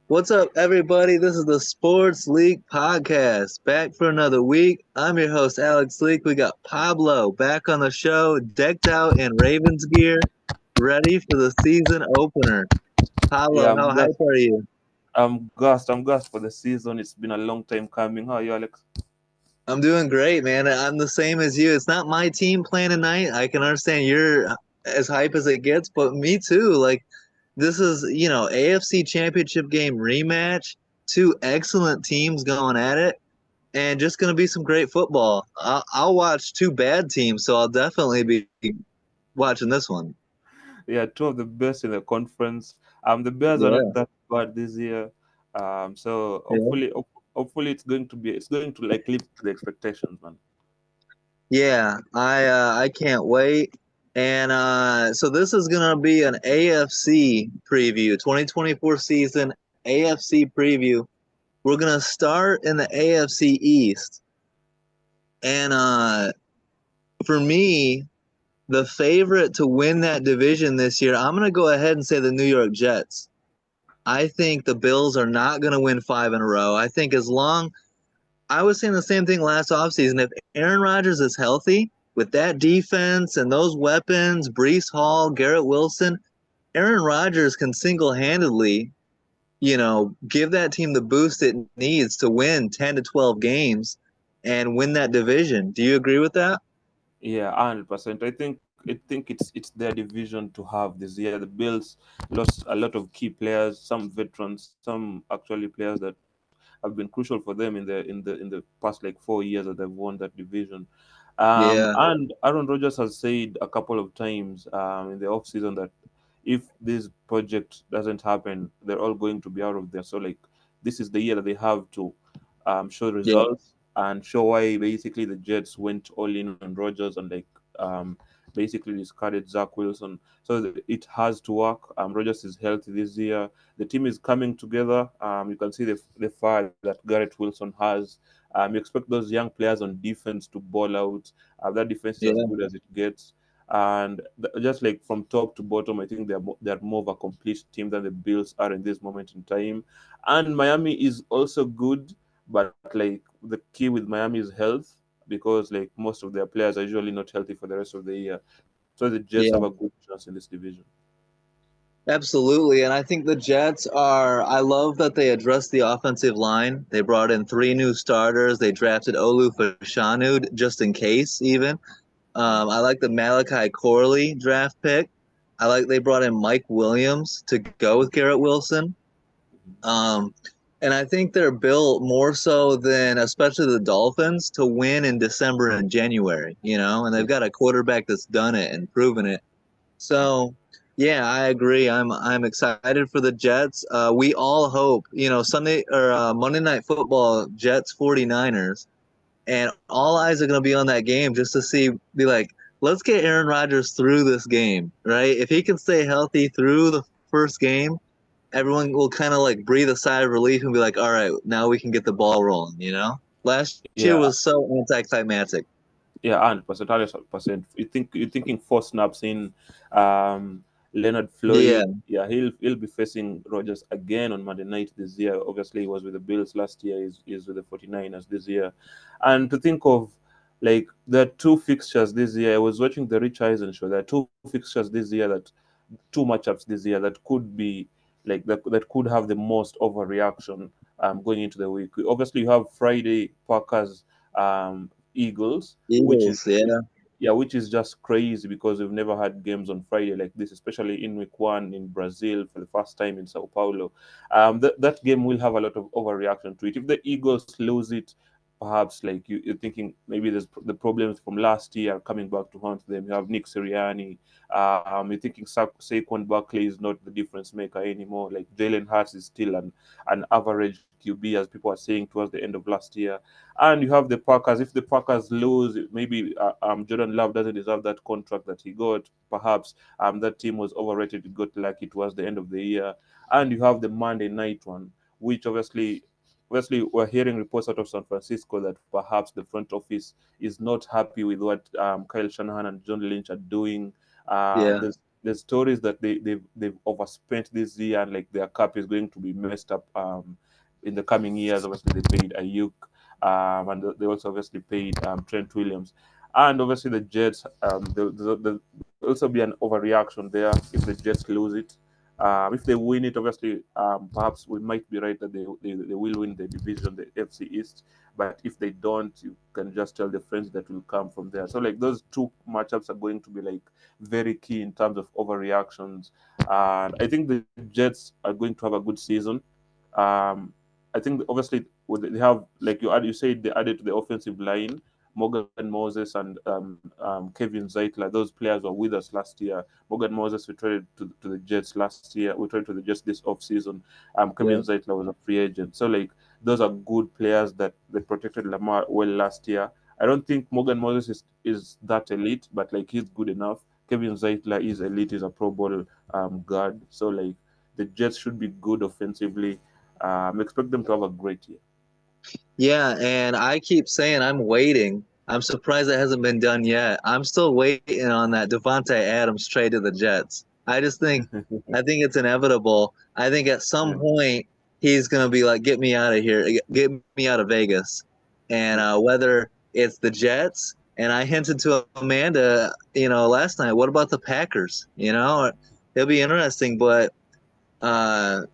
What's up, everybody? This is the Sports League Podcast. Back for another week. I'm your host, Alex Leak. We got Pablo back on the show, decked out in Ravens gear, ready for the season opener. Yeah, Pablo, how hype are you? I'm gassed for the season. It's been a long time coming. How are you, Alex? I'm doing great, man. I'm the same as you. It's not my team playing tonight. I can understand you're as hype as it gets, but me too. Like, this is, AFC Championship game rematch. Two excellent teams going at it. And just going to be some great football. I'll watch two bad teams, so I'll definitely be watching this one. Yeah, two of the best in the conference. The Bears are not Yeah, that bad this year. So yeah, hopefully it's going to like live to the expectations, man. yeah. I can't wait. And so this is going to be an AFC preview, 2024 season AFC preview. We're going to start in the AFC East, and for me, the favorite to win that division this year, I'm going to go ahead and say the New York Jets. I think the Bills are not going to win five in a row. I think as long I was saying the same thing last offseason. If Aaron Rodgers is healthy with that defense and those weapons, Brees Hall, Garrett Wilson, Aaron Rodgers can single-handedly, give that team the boost it needs to win 10 to 12 games and win that division. Do you agree with that? Yeah, 100%. I think it's their division to have this year. The Bills lost a lot of key players, some veterans, some actually players that have been crucial for them in the past like 4 years that they've won that division. Yeah, And Aaron Rodgers has said a couple of times in the off season that if this project doesn't happen, they're all going to be out of there. So like this is the year that they have to show yeah, results and show why basically the Jets went all in on Rodgers and like um, basically discarded Zach Wilson. So it has to work. Rodgers is healthy this year. The team is coming together. You can see the fire that Garrett Wilson has. You expect those young players on defense to ball out. That defense is as yeah, good as it gets. And just like from top to bottom, I think they're more of a complete team than the Bills are in this moment in time. And Miami is also good, but like the key with Miami is health because like most of their players are usually not healthy for the rest of the year. So the Jets have yeah. a good chance in this division. Absolutely. And I think the Jets are, I love that they addressed the offensive line. They brought in three new starters. They drafted Olu Fashanu just in case, even. I like the Malachi Corley draft pick. I like they brought in Mike Williams to go with Garrett Wilson. Um, and I think they're built more so than especially the Dolphins to win in December and January, and they've got a quarterback that's done it and proven it. So, yeah, I agree. I'm excited for the Jets. We all hope, Sunday or Monday Night Football, Jets 49ers, and all eyes are going to be on that game just to be like, let's get Aaron Rodgers through this game, right? If he can stay healthy through the first game, everyone will kind of like breathe a sigh of relief and be like, all right, now we can get the ball rolling. Last year was Yeah, so anticlimactic. yeah, 100%, 100%. You're thinking four snaps in. Leonard Yeah, Floyd, yeah, he'll be facing Rogers again on Monday night this year. Obviously, he was with the Bills last year. He's with the 49ers this year. And to think of like there are two fixtures this year. I was watching the Rich Eisen show. There are two fixtures this year that two matchups this year that could be like that could have the most overreaction going into the week. Obviously, you have Friday Packers Eagles, which is Eagles. Yeah, which is just crazy because we've never had games on Friday like this, especially in week one in Brazil for the first time in Sao Paulo. That game will have a lot of overreaction to it. If the Eagles lose it, perhaps like you're thinking maybe there's the problems from last year coming back to haunt them. You have Nick Sirianni. You're thinking Saquon Barkley is not the difference maker anymore. Like Jalen Hurts is still an average QB, as people are saying towards the end of last year. And you have the Packers. If the Packers lose, maybe Jordan Love doesn't deserve that contract that he got. Perhaps that team was overrated. It got like it was the end of the year. And you have the Monday night one, which obviously we're hearing reports out of San Francisco that perhaps the front office is not happy with what Kyle Shanahan and John Lynch are doing. yeah, there's stories that they've overspent this year, and like their cap is going to be messed up in the coming years. Obviously, they paid Ayuk, and they also obviously paid Trent Williams, and obviously the Jets. There'll also be an overreaction there if the Jets lose it. If they win it, obviously, perhaps we might be right that they will win the division, the FC East. But if they don't, you can just tell the friends that will come from there. So like those two matchups are going to be like very key in terms of overreactions. And I think the Jets are going to have a good season. Um, I think obviously they have, like you said, they added to the offensive line Morgan Moses and Kevin Zeitler. Those players were with us last year. Morgan Moses we traded to the Jets last year. We traded to the Jets this off season. Kevin Yeah. Zeitler was a free agent. So like those are good players that they protected Lamar well last year. I don't think Morgan Moses is that elite, but like he's good enough. Kevin Zeitler is elite. He's a Pro Bowl guard. So like the Jets should be good offensively. Expect them to have a great year. Yeah, and I keep saying I'm waiting. I'm surprised it hasn't been done yet. I'm still waiting on that Devontae Adams trade to the Jets. I think it's inevitable. I think at some Yeah, point he's gonna be like, "Get me out of here, get me out of Vegas," and yeah, whether it's the Jets. And I hinted to Amanda, last night. What about the Packers? It'll be interesting, but a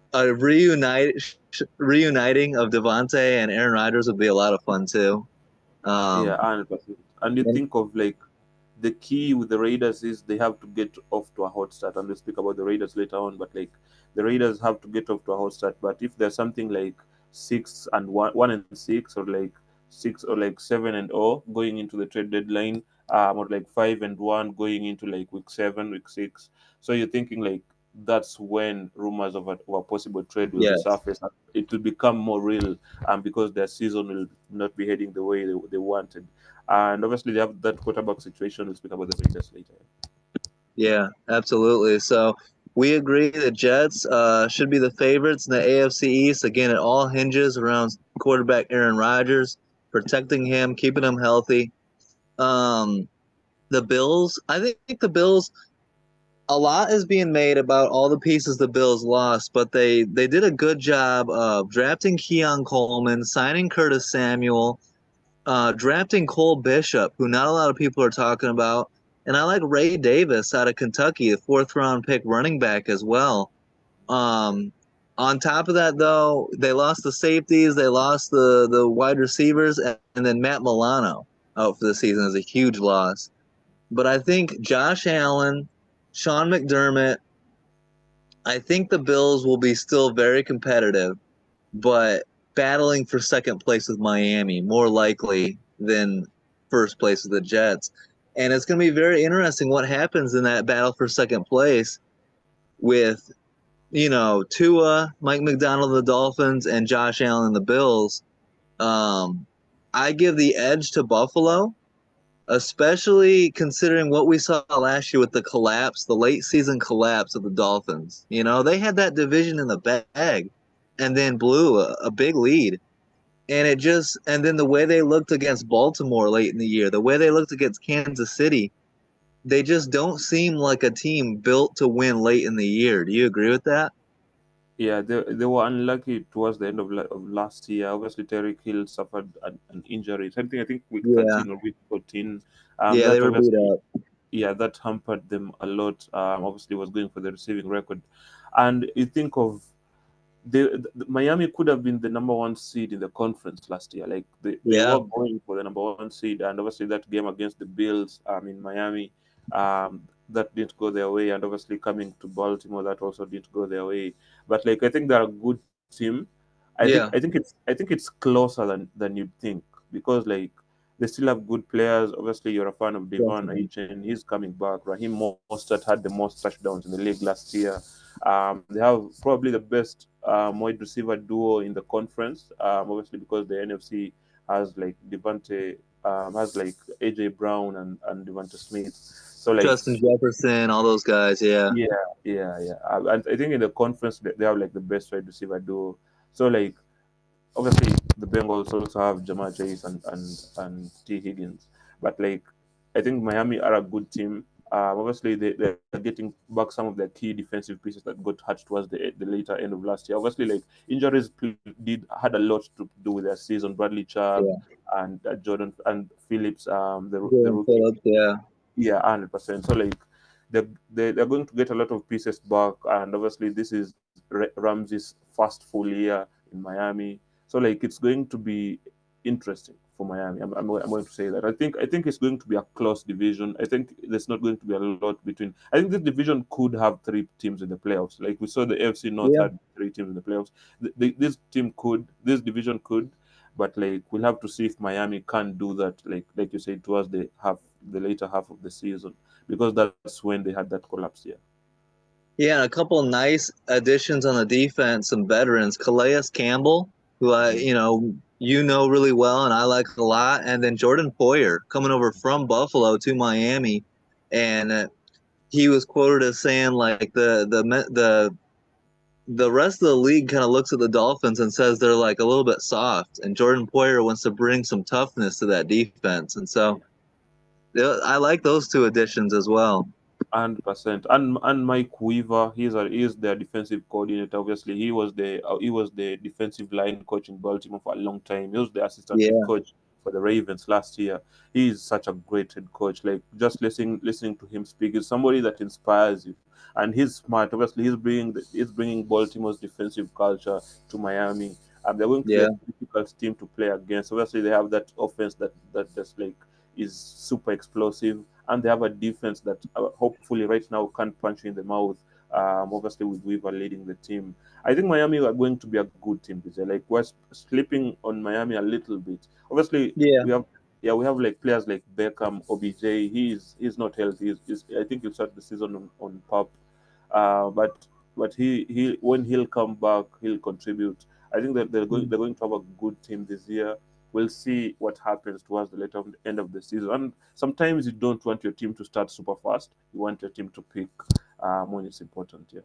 reuniting of Devontae and Aaron Rodgers would be a lot of fun too. yeah, Um, 100%. And you and think of like the key with the Raiders is they have to get off to a hot start, and we'll speak about the Raiders later on. But like the Raiders have to get off to a hot start. But if there's something like 6-1, 1-6, or like 6 or like 7-0 going into the trade deadline, or like 5-1 going into like week 7, week 6, so you're thinking like that's when rumors of a possible trade will yes, resurface, and it will become more real, because their season will not be heading the way they wanted. And obviously, they have that quarterback situation. We'll speak about the Raiders later. yeah, absolutely. So we agree the Jets should be the favorites in the AFC East. Again, it all hinges around quarterback Aaron Rodgers, protecting him, keeping him healthy. Um, the Bills, I think the Bills, a lot is being made about all the pieces the Bills lost, but they did a good job of drafting Keon Coleman, signing Curtis Samuel, drafting Cole Bishop, who not a lot of people are talking about, and I like Ray Davis out of Kentucky, the fourth round pick running back as well. Um, on top of that, though, they lost the safeties, they lost the wide receivers, and then Matt Milano out for the season is a huge loss. But I think Josh Allen, Sean McDermott, I think the Bills will be still very competitive, but battling for second place with Miami more likely than first place with the Jets. And it's going to be very interesting what happens in that battle for second place with, Tua, Mike McDonald, the Dolphins, and Josh Allen, the Bills. Um, I give the edge to Buffalo, especially considering what we saw last year with the collapse, the late season collapse of the Dolphins. They had that division in the bag and then blew a big lead. And then the way they looked against Baltimore late in the year, the way they looked against Kansas City, they just don't seem like a team built to win late in the year. Do you agree with that? Yeah, they were unlucky towards the end of last year. Obviously, Terry Hill suffered an injury. Something I think week Yeah. 13 or week 14. Yeah, they That were beat obviously, up. yeah, that hampered them a lot. Obviously, was going for the receiving record, and you think of Miami could have been the number one seed in the conference last year. Like they Yeah. were going for the number one seed, and obviously that game against the Bills in Miami, that didn't go their way, and obviously coming to Baltimore, that also didn't go their way. But like I think they're a good team. Yeah. I think it's closer than you'd think, because like they still have good players. Obviously, you're a fan of Devon Definitely. Achen. He's coming back. Raheem Mostert had the most touchdowns in the league last year. They have probably the best wide receiver duo in the conference. Obviously, because the NFC has like has like AJ Brown and Devonta Smith. So like, Justin Jefferson, all those guys. Yeah. yeah, yeah. And I think in the conference they have like the best wide receiver duo. So like, obviously the Bengals also have Jamar Chase and T Higgins, but like I think Miami are a good team. Obviously, they're getting back some of their key defensive pieces that got hurt towards the later end of last year. Obviously, like injuries had a lot to do with their season. Bradley Chubb Yeah. and Jordan and Phillips, the Jordan rookie. Phillips, yeah. Yeah, 100%. So like they're going to get a lot of pieces back, and obviously this is Ramsey's first full year in Miami. So like it's going to be interesting for Miami. I'm going to say that. I think it's going to be a close division. I think there's not going to be a lot between. I think this division could have three teams in the playoffs. Like we saw the AFC North Yeah. had three teams in the playoffs. This division could, but like we'll have to see if Miami can do that. Like you said, towards the later half of the season, because that's when they had that collapse. Yeah. Yeah, and a couple nice additions on the defense, some veterans. Calais Campbell, who Mhm. you know really well and I like a lot, and then Jordan Poyer coming over from Buffalo to Miami, and he was quoted as saying like the rest of the league kind of looks at the Dolphins and says they're like a little bit soft, and Jordan Poyer wants to bring some toughness to that defense, and so I like those two additions as well. 100%. And Mike Weaver, he is their defensive coordinator. Obviously, he was the defensive line coach in Baltimore for a long time. He was the assistant head Yeah, coach for the Ravens last year. He is such a great head coach. Like just listening to him speak is somebody that inspires you. And he's smart. Obviously, he's bringing Baltimore's defensive culture to Miami. They're going to be a yeah. difficult team to play against. Obviously, they have that offense that just like is super explosive, and they have a defense that hopefully right now can't punch you in the mouth. Obviously, with Weaver leading the team, I think Miami are going to be a good team this year. Like we're sleeping on Miami a little bit. Obviously, Yeah. we have like players like Beckham, OBJ. He's not healthy. I think he'll start the season on PUP. But he when he'll come back, he'll contribute. I think that they're going to have a good team this year. We'll see what happens towards the later end of the season. And sometimes you don't want your team to start super fast. You want your team to pick when it's important. Yeah.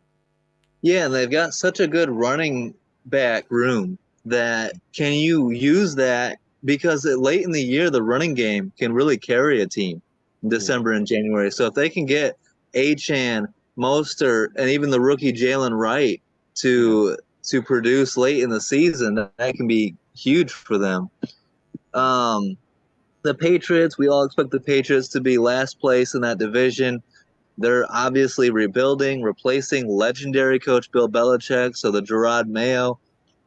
Yeah, and they've got such a good running back room that can you use that because late in the year the running game can really carry a team in Yeah. December and January. So if they can get Achan, Mostert, and even the rookie Jalen Wright Yeah. to produce late in the season, that can be huge for them. Um, the Patriots, we all expect the Patriots to be last place in that division. They're obviously rebuilding, replacing legendary coach Bill Belichick. So the Gerard Mayo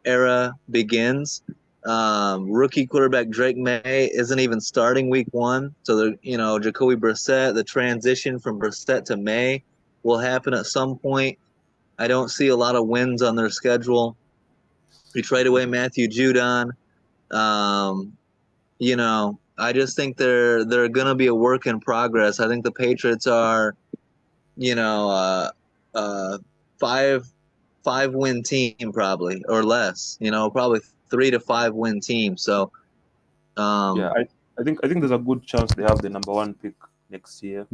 era begins. Rookie quarterback Drake May isn't even starting week one. So, Jacoby Brissett, the transition from Brissett to May will happen at some point. I don't see a lot of wins on their schedule. We trade away Matthew Judon. Um, I just think they're going to be a work in progress. I think the Patriots are you know, uh, five five win team probably or less. Probably 3 to 5 win team. So, Yeah. um, I think there's a good chance they have the number one pick next year.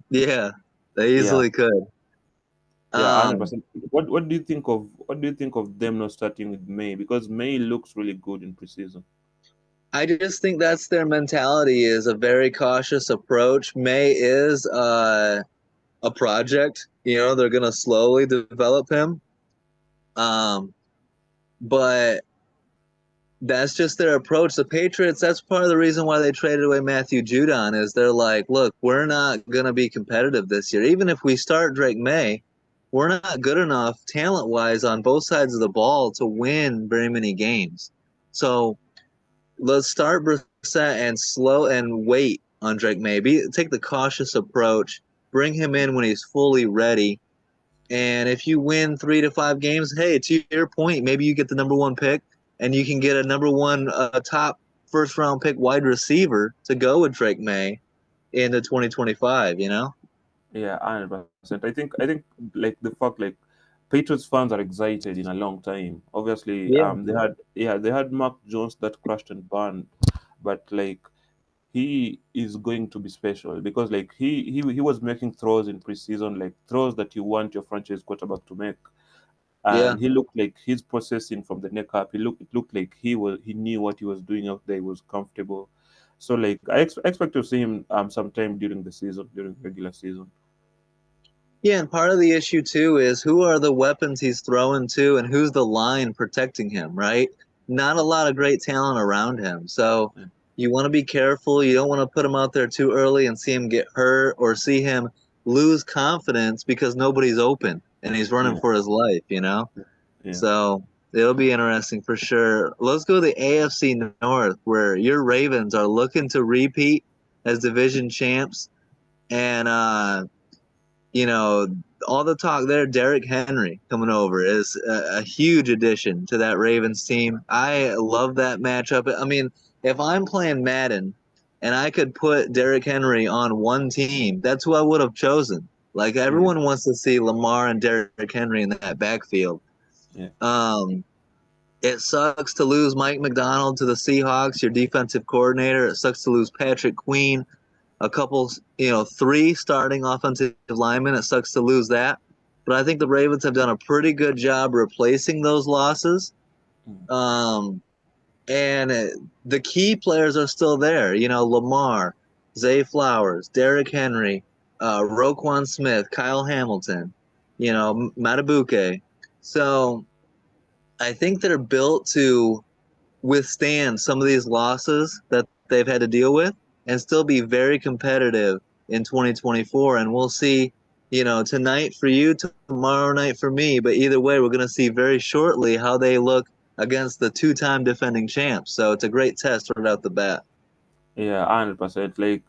yeah, they Yeah. easily could. Yeah, Um, 100%. What do you think of them not starting with May? Because May looks really good in preseason. I just think that's their mentality is a very cautious approach. May is a project. They're gonna slowly develop him. Um, but that's just their approach. The Patriots, that's part of the reason why they traded away Matthew Judon is they're like, look, we're not going to be competitive this year. Even if we start Drake May, we're not good enough talent-wise on both sides of the ball to win very many games. So let's start Brissett and slow and wait on Drake May. Take the cautious approach. Bring him in when he's fully ready. And if you win 3 to 5 games, hey, to your point, maybe you get the number one pick and you can get a number one top first round pick wide receiver to go with Drake May into 2025. Yeah, 100%. I think like the fact like Patriots fans are excited in a long time. Obviously, Yeah. they had Mark Jones that crashed and burned, but like he is going to be special because like he was making throws in preseason, like throws that you want your franchise quarterback to make. Yeah. And he looked like he's processing from the neck up. It looked like he knew what he was doing out there. He was comfortable. So like expect to see him sometime during the season, during regular season. Yeah, and part of the issue too is who are the weapons he's throwing to and who's the line protecting him, right? Not a lot of great talent around him. So Yeah, you want to be careful. You don't want to put him out there too early and see him get hurt or see him lose confidence because nobody's open and he's running yeah, for his life, you know? yeah. So it'll be interesting for sure. Let's go to the AFC North where your Ravens are looking to repeat as division champs. And you know, all the talk there, Derrick Henry coming over is a huge addition to that Ravens team. I love that matchup. I mean, if I'm playing Madden and I could put Derrick Henry on one team, that's who I would have chosen. Like Yeah, everyone wants to see Lamar and Derrick Henry in that backfield. yeah, Um, it sucks to lose Mike McDonald to the Seahawks, your defensive coordinator. It sucks to lose Patrick Queen, a couple, three starting offensive linemen. It sucks to lose that. But I think the Ravens have done a pretty good job replacing those losses. mm, Um, and the key players are still there. Lamar, Zay Flowers, Derrick Henry, Roquan Smith, Kyle Hamilton, Matabuke. So I think they're built to withstand some of these losses that they've had to deal with and still be very competitive in 2024. And we'll see, tonight for you, tomorrow night for me. But either way, we're going to see very shortly how they look against the two-time defending champs. So it's a great test right out the bat. yeah, 100%. Like,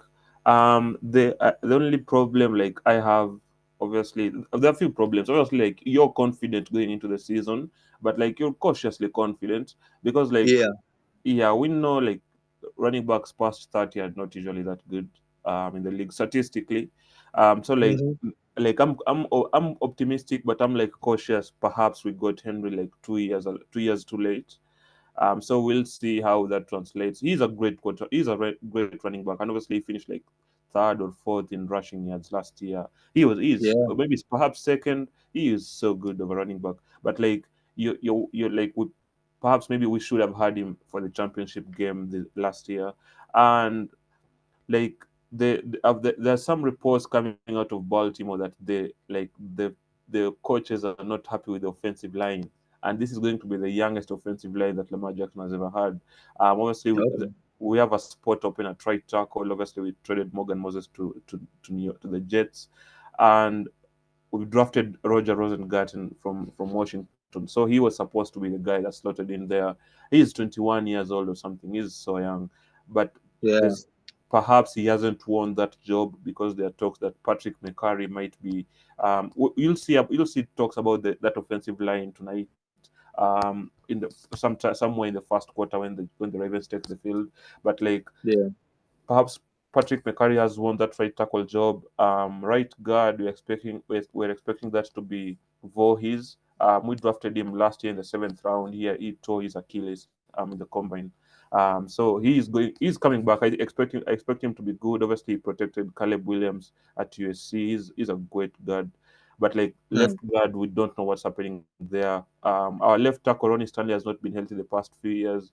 the only problem like I have, obviously, there are a few problems. Obviously, like you're confident going into the season, but like you're cautiously confident because like Yeah. yeah, we know like running backs past 30 are not usually that good in the league statistically. So Hmm. like I'm optimistic, but I'm like cautious. Perhaps we got Henry like 2 years too late. So we'll see how that translates. He's a great quarter. He's a great running back, and obviously he finished like third or fourth in rushing yards last year. He's Yeah. maybe perhaps second. He is so good of a running back. But like you like we perhaps maybe we should have had him for the championship game last year, and like there's some reports coming out of Baltimore that the coaches are not happy with the offensive line, and this is going to be the youngest offensive line that Lamar Jackson has ever had. Obviously, Okay. we have a spot open at right tackle. Obviously, we traded Morgan Moses to the Jets, and we drafted Roger Rosengarten from Washington. So he was supposed to be the guy that slotted in there. He's 21 years old or something. He's so young, but Yeah. this perhaps he hasn't won that job because there are talks that Patrick McCurry might be. You'll see talks about that offensive line tonight. Somewhere in the first quarter when the Ravens take the field, but like Yeah. perhaps Patrick McCurry has won that right tackle job. Right guard, we're expecting that to be Voorhees. We drafted him last year in the seventh round. He tore his Achilles in the combine. So he's coming back. I expect him to be good. Obviously, he protected Caleb Williams at USC. He's a great guard. But like left Mm. guard, we don't know what's happening there. Our left tackle Ronnie Stanley has not been healthy the past few years.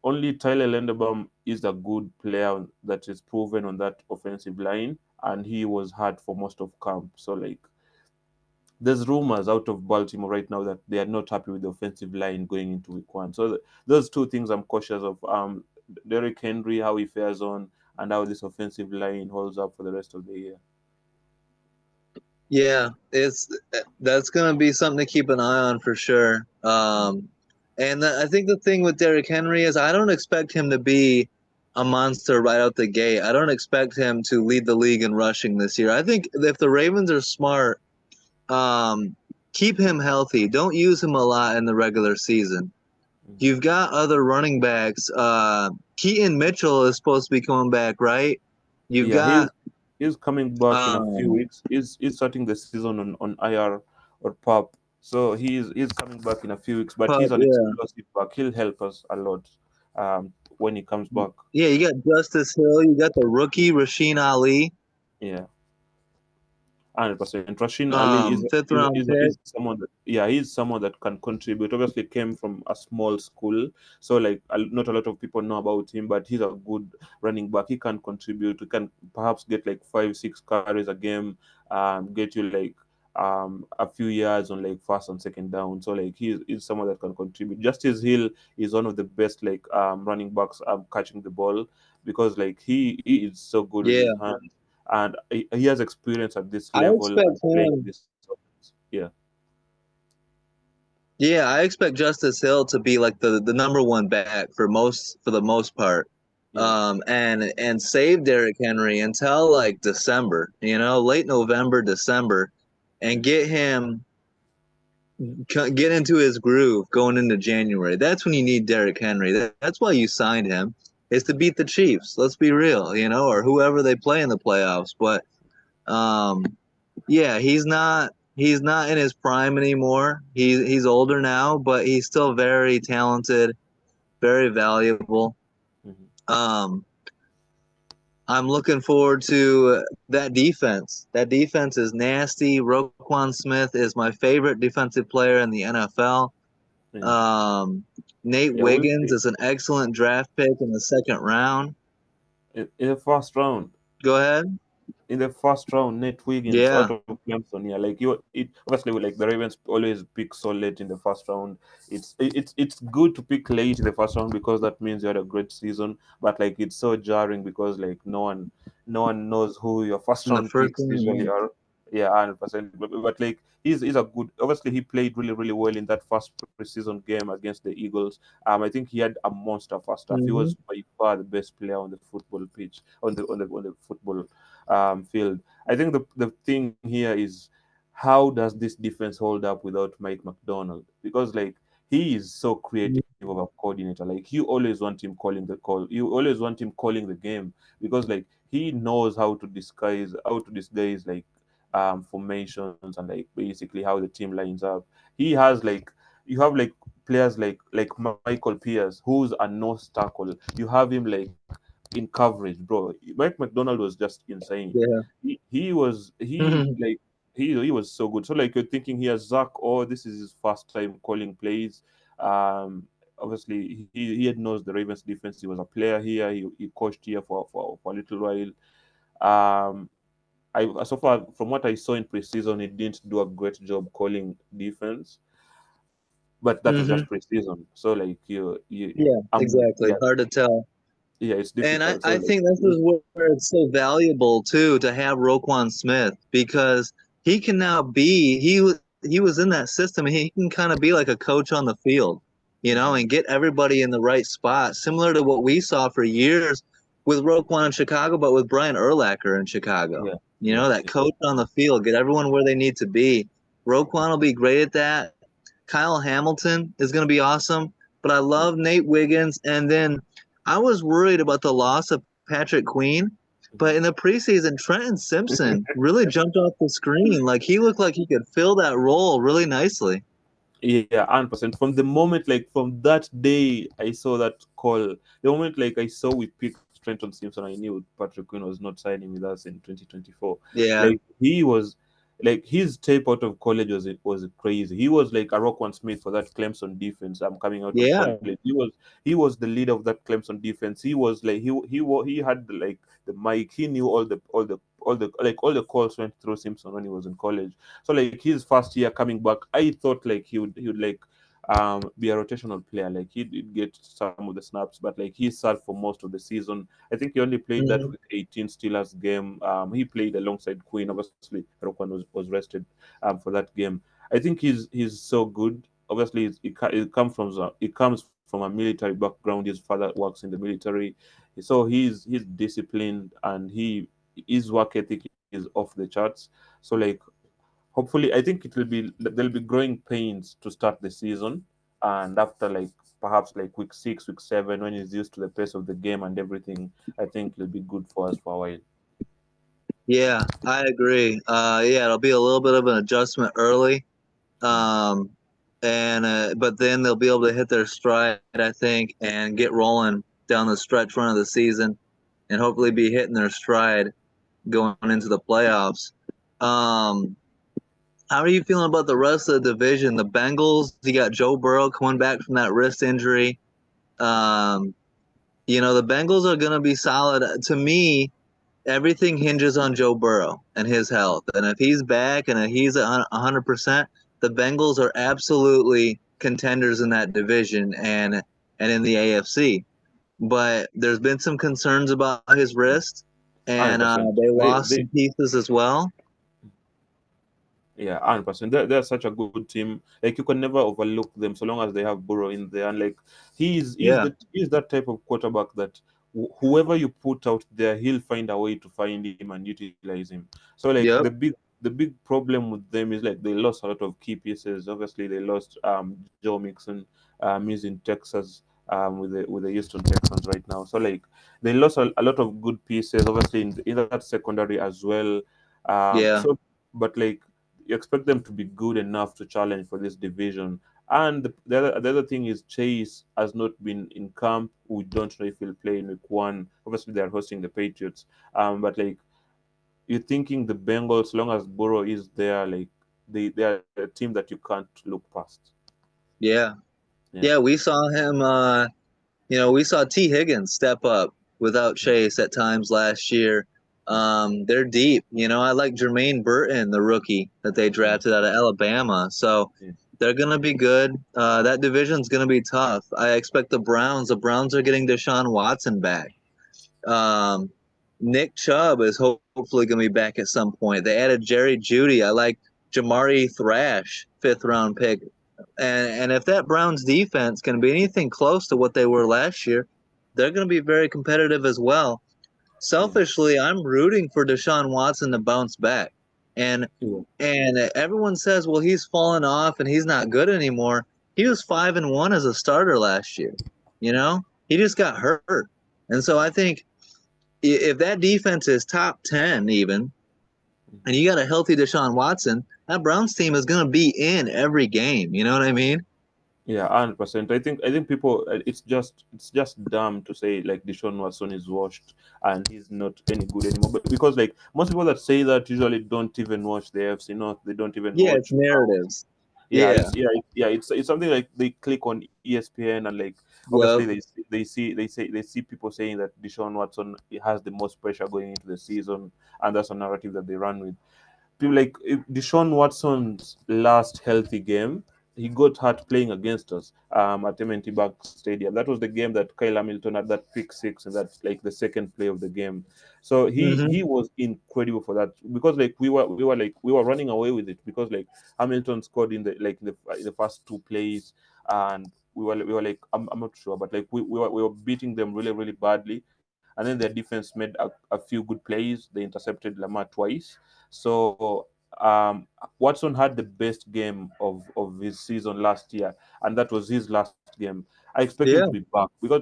Only Tyler Linderbaum is a good player that is proven on that offensive line, and he was hurt for most of camp. So like, there's rumors out of Baltimore right now that they are not happy with the offensive line going into week one. So those two things I'm cautious of. Derrick Henry, how he fares on, and how this offensive line holds up for the rest of the year. Yeah, that's gonna be something to keep an eye on for sure. And I think the thing with Derrick Henry is I don't expect him to be a monster right out the gate. I don't expect him to lead the league in rushing this year. I think if the Ravens are smart, um, keep him healthy. Don't use him a lot in the regular season. Mm. You've got other running backs. Keaton Mitchell is supposed to be coming back, right? You've Yeah, got he's coming back in a few um, weeks. He's starting the season on IR or PUP. So he's coming back in a few weeks, but he's an yeah. explosive back. He'll help us a lot when he comes back. Yeah, you got Justice Hill. You got the rookie Rasheen Ali. Yeah. 100%. Rashin Ali Fifth round pick. is someone that, yeah, he's someone that can contribute. Obviously, came from a small school, so like not a lot of people know about him, but he's a good running back. He can contribute. He can perhaps get like 5 6 carries a game, get you like a few yards on like first and second down. So like he's someone that can contribute. Justice Hill is one of the best like running backs catching the ball, because like he is so good with his Yeah, hands, and he has experience at this I level and expect playing him. this offense. Yeah. Yeah, I expect Justice Hill to be like the number one back for the most part. Yeah. And save Derrick Henry until like December, late November, December, and get into his groove going into January. That's when you need Derrick Henry. That's why you signed him, is to beat the Chiefs. Let's be real, or whoever they play in the playoffs. But um, yeah, he's not in his prime anymore. He's older now, but he's still very talented, very valuable. Mhm. Um, I'm looking forward to that defense. That defense is nasty. Roquan Smith is my favorite defensive player in the NFL. Yeah. Um, Nate Yeah. We'll Wiggins see. is an excellent draft pick in the second round. In the first round, Go ahead. Nate Wiggins out Yeah. of Clemson. Yeah, like you, it obviously like the Ravens always pick so late in the first round. It's good to pick late in the first round because that means you had a great season. But like it's so jarring because like no one knows who your first In the round first picks usually round. are. Yeah, 100%. But like he's a good. Obviously, he played really well in that first preseason game against the Eagles. I think he had a monster first half. He Mm-hmm. was by far the best player on the football pitch, on the football field. I think the thing here is, how does this defense hold up without Mike McDonald? Because like he is so creative of a coordinator. Like you always want him calling the call. You always want him calling the game, because like he knows how to disguise like formations and like basically how the team lines up. He has like you have like players like Michael Pierce, who's a nose tackle. You have him like in coverage, bro. Mike McDonald was just insane. Yeah. He was he like he was so good. So like you're thinking here, Zach, oh, this is his first time calling plays. Obviously he had knows the Ravens defense. He was a player here. He coached here for a little while. I so far from what I saw in preseason, he didn't do a great job calling defense, but that was Mm-hmm. just preseason. So like you Yeah, exactly. yeah, Hard to tell. yeah, it's And I, difficult. So I like think this is where it's so valuable too to have Roquan Smith, because he can now be he was in that system, and he can kind of be like a coach on the field, mhm, and get everybody in the right spot, similar to what we saw for years with Roquan in Chicago, but with Brian Urlacher in Chicago. yeah, yeah, That yeah. coach on the field, get everyone where they need to be. Roquan will be great at that. Kyle Hamilton is going to be awesome, but I Yeah. love Nate Wiggins, and then I was worried about the loss of Patrick Queen, but in the preseason, Trenton Simpson really jumped off the screen. Like he looked like he could fill that role really nicely. Yeah, 100%. From the moment, like from that day, I saw that call. The moment, like I saw we picked Trenton Simpson, I knew Patrick Quinn was not signing with us in 2024. Yeah, Like he was, like his tape out of college was crazy. He was like a Roquan Smith for that Clemson defense. I'm coming out of yeah. college. He was the leader of that Clemson defense. He was like he had like the mic. He knew all the calls went through Simpson when he was in college. So like his first year coming back, I thought like he would like be a rotational player. Like he'd get some of the snaps, but like he sat for most of the season. I think he only played that Hmm. week 18 Steelers game. He played alongside Queen. Obviously, Roquan was rested for that game. I think he's so good. Obviously, it comes from a military background. His father works in the military, so he's disciplined, and his work ethic is off the charts. So like hopefully, I think there'll be growing pains to start the season, and after like perhaps like week 6, week 7, when he's used to the pace of the game and everything, I think it'll be good for us for a while. Yeah, I agree. Yeah, it'll be a little bit of an adjustment early, Mm. um, and but then they'll be able to hit their stride, I think, and get rolling down the stretch run of the season, and hopefully be hitting their stride going into the playoffs. Um, how are you feeling about the rest of the division? The Bengals, you got Joe Burrow coming back from that wrist injury. Um, the Bengals are going to be solid. To me, everything hinges on Joe Burrow and his health. And if he's back and if he's 100%, the Bengals are absolutely contenders in that division and in the AFC. But there's been some concerns about his wrist, and 100%. they lost They some pieces as well. Yeah, 100%. They're such a good team. Like you can never overlook them so long as they have Burrow in there. And like Yeah. he's that type of quarterback that whoever you put out there, he'll find a way to find him and utilize him. So like Yep. the big problem with them is like they lost a lot of key pieces. Obviously, they lost Joe Mixon. He's in Texas with the Houston Texans right now. So like they lost a lot of good pieces. Obviously in that secondary as well. Yeah. So but like you expect them to be good enough to challenge for this division. And the other thing is Chase has not been in camp. We don't know if he'll play in week one. Obviously, they are hosting the Patriots. But like you're thinking the Bengals, long as Burrow is there, like they are a team that you can't look past. Yeah. Yeah. Yeah. We saw him. We saw T. Higgins step up without Chase at times last year. They're deep. I like Jermaine Burton, the rookie that they Mm, drafted out of Alabama. So yeah. they're gonna be good. That division's gonna be tough. I expect the Browns. The Browns are getting Deshaun Watson back. Um, Nick Chubb is hopefully gonna be back at some point. They added Jerry Judy. I like Jamari Thrash, fifth round pick. And if that Browns defense can be anything close to what they were last year, they're going to be very competitive as well. Yeah. Selfishly, I'm rooting for Deshaun Watson to bounce back. And Yeah. and everyone says, well, he's fallen off and he's not good anymore. He was 5-1 as a starter last year. He just got hurt. And so I think if that defense is top 10 even, and you got a healthy Deshaun Watson, that Browns team is going to be in every game. You know what I mean? Yeah, 100%. I think people it's just dumb to say like Deshaun Watson is washed and he's not any good anymore. But because like most people that say that usually don't even watch the AFC North, they don't even Yeah, it's watch. narratives. Yeah, Yeah. it's something like they click on ESPN and like obviously Yep. they see people saying that Deshaun Watson has the most pressure going into the season, and that's a narrative that they run with. People like Deshaun Watson's last healthy game, he got hurt playing against us at M&T Bank Stadium. That was the game that Kyle Hamilton had that pick six, and that's like the second play of the game. So Hmm. he was incredible for that because like we were running away with it because like Hamilton scored in the first two plays, and we were like I'm not sure, but like we were beating them really really badly, and then their defense made a few good plays. They intercepted Lamar twice, so Watson had the best game of his season last year, and that was his last game. I expect him to be Yeah. back because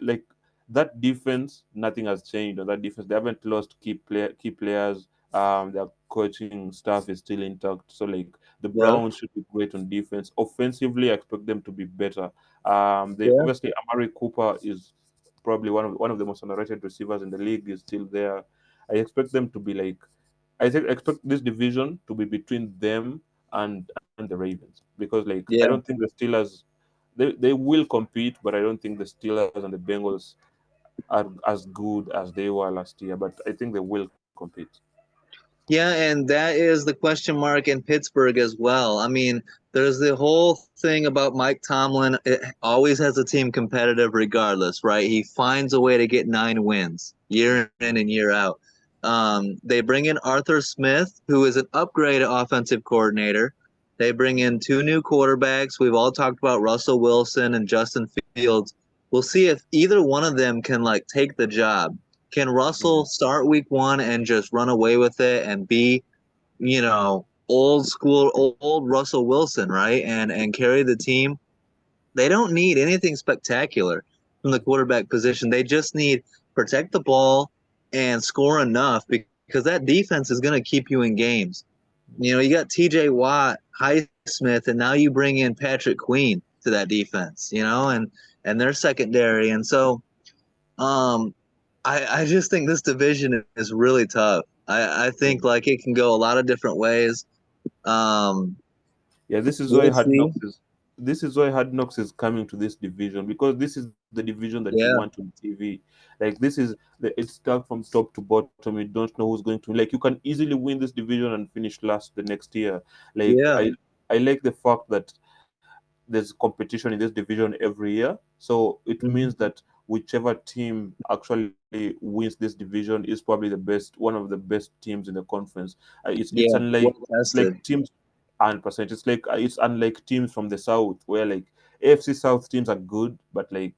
like that defense, nothing has changed on that defense. They haven't lost key players. Their coaching staff is still intact. So like the Yep. Browns should be great on defense. Offensively, I expect them to be better. They Yeah. obviously Amari Cooper is probably one of the most underrated receivers in the league. Is still there. I expect them to be like expect this division to be between them and the Ravens because like I don't Yeah. think the Steelers they will compete, but I don't think the Steelers and the Bengals are as good as they were last year. But I think they will compete. Yeah, and that is the question mark in Pittsburgh as well. I mean, there's the whole thing about Mike Tomlin. It always has a team competitive regardless, right? He finds a way to get 9 wins year in and year out. They bring in Arthur Smith, who is an upgrade offensive coordinator. They bring in two new quarterbacks. We've all talked about Russell Wilson and Justin Fields. We'll see if either one of them can like take the job. Can Yeah, Russell start week one and just run away with it and be, old school, old Russell Wilson, right? And carry the team? They don't need anything spectacular from the quarterback position. They just need protect the ball and score enough because that defense is going to keep you in games. You got TJ Watt, Highsmith, and now you bring in Patrick Queen to that defense, and their secondary. And so um, I just think this division is really tough. I Yeah. think like it can go a lot of different ways. Um, Yeah, this is why we'll Hard see. Knocks is this is why Hard Knocks is coming to this division, because this is the division that you want Yeah, on TV. Like this is it's stuck from top to bottom. You don't know who's going to, like, you can easily win this division and finish last the next year. Like yeah, I like the fact that there's competition in this division every year. So it means mhm. that whichever team actually wins this division is probably the best, one of the best teams in the conference. It's Yeah. unlike Well it's like tested. teams 100%. It's like it's unlike teams from the south where like AFC South teams are good, but like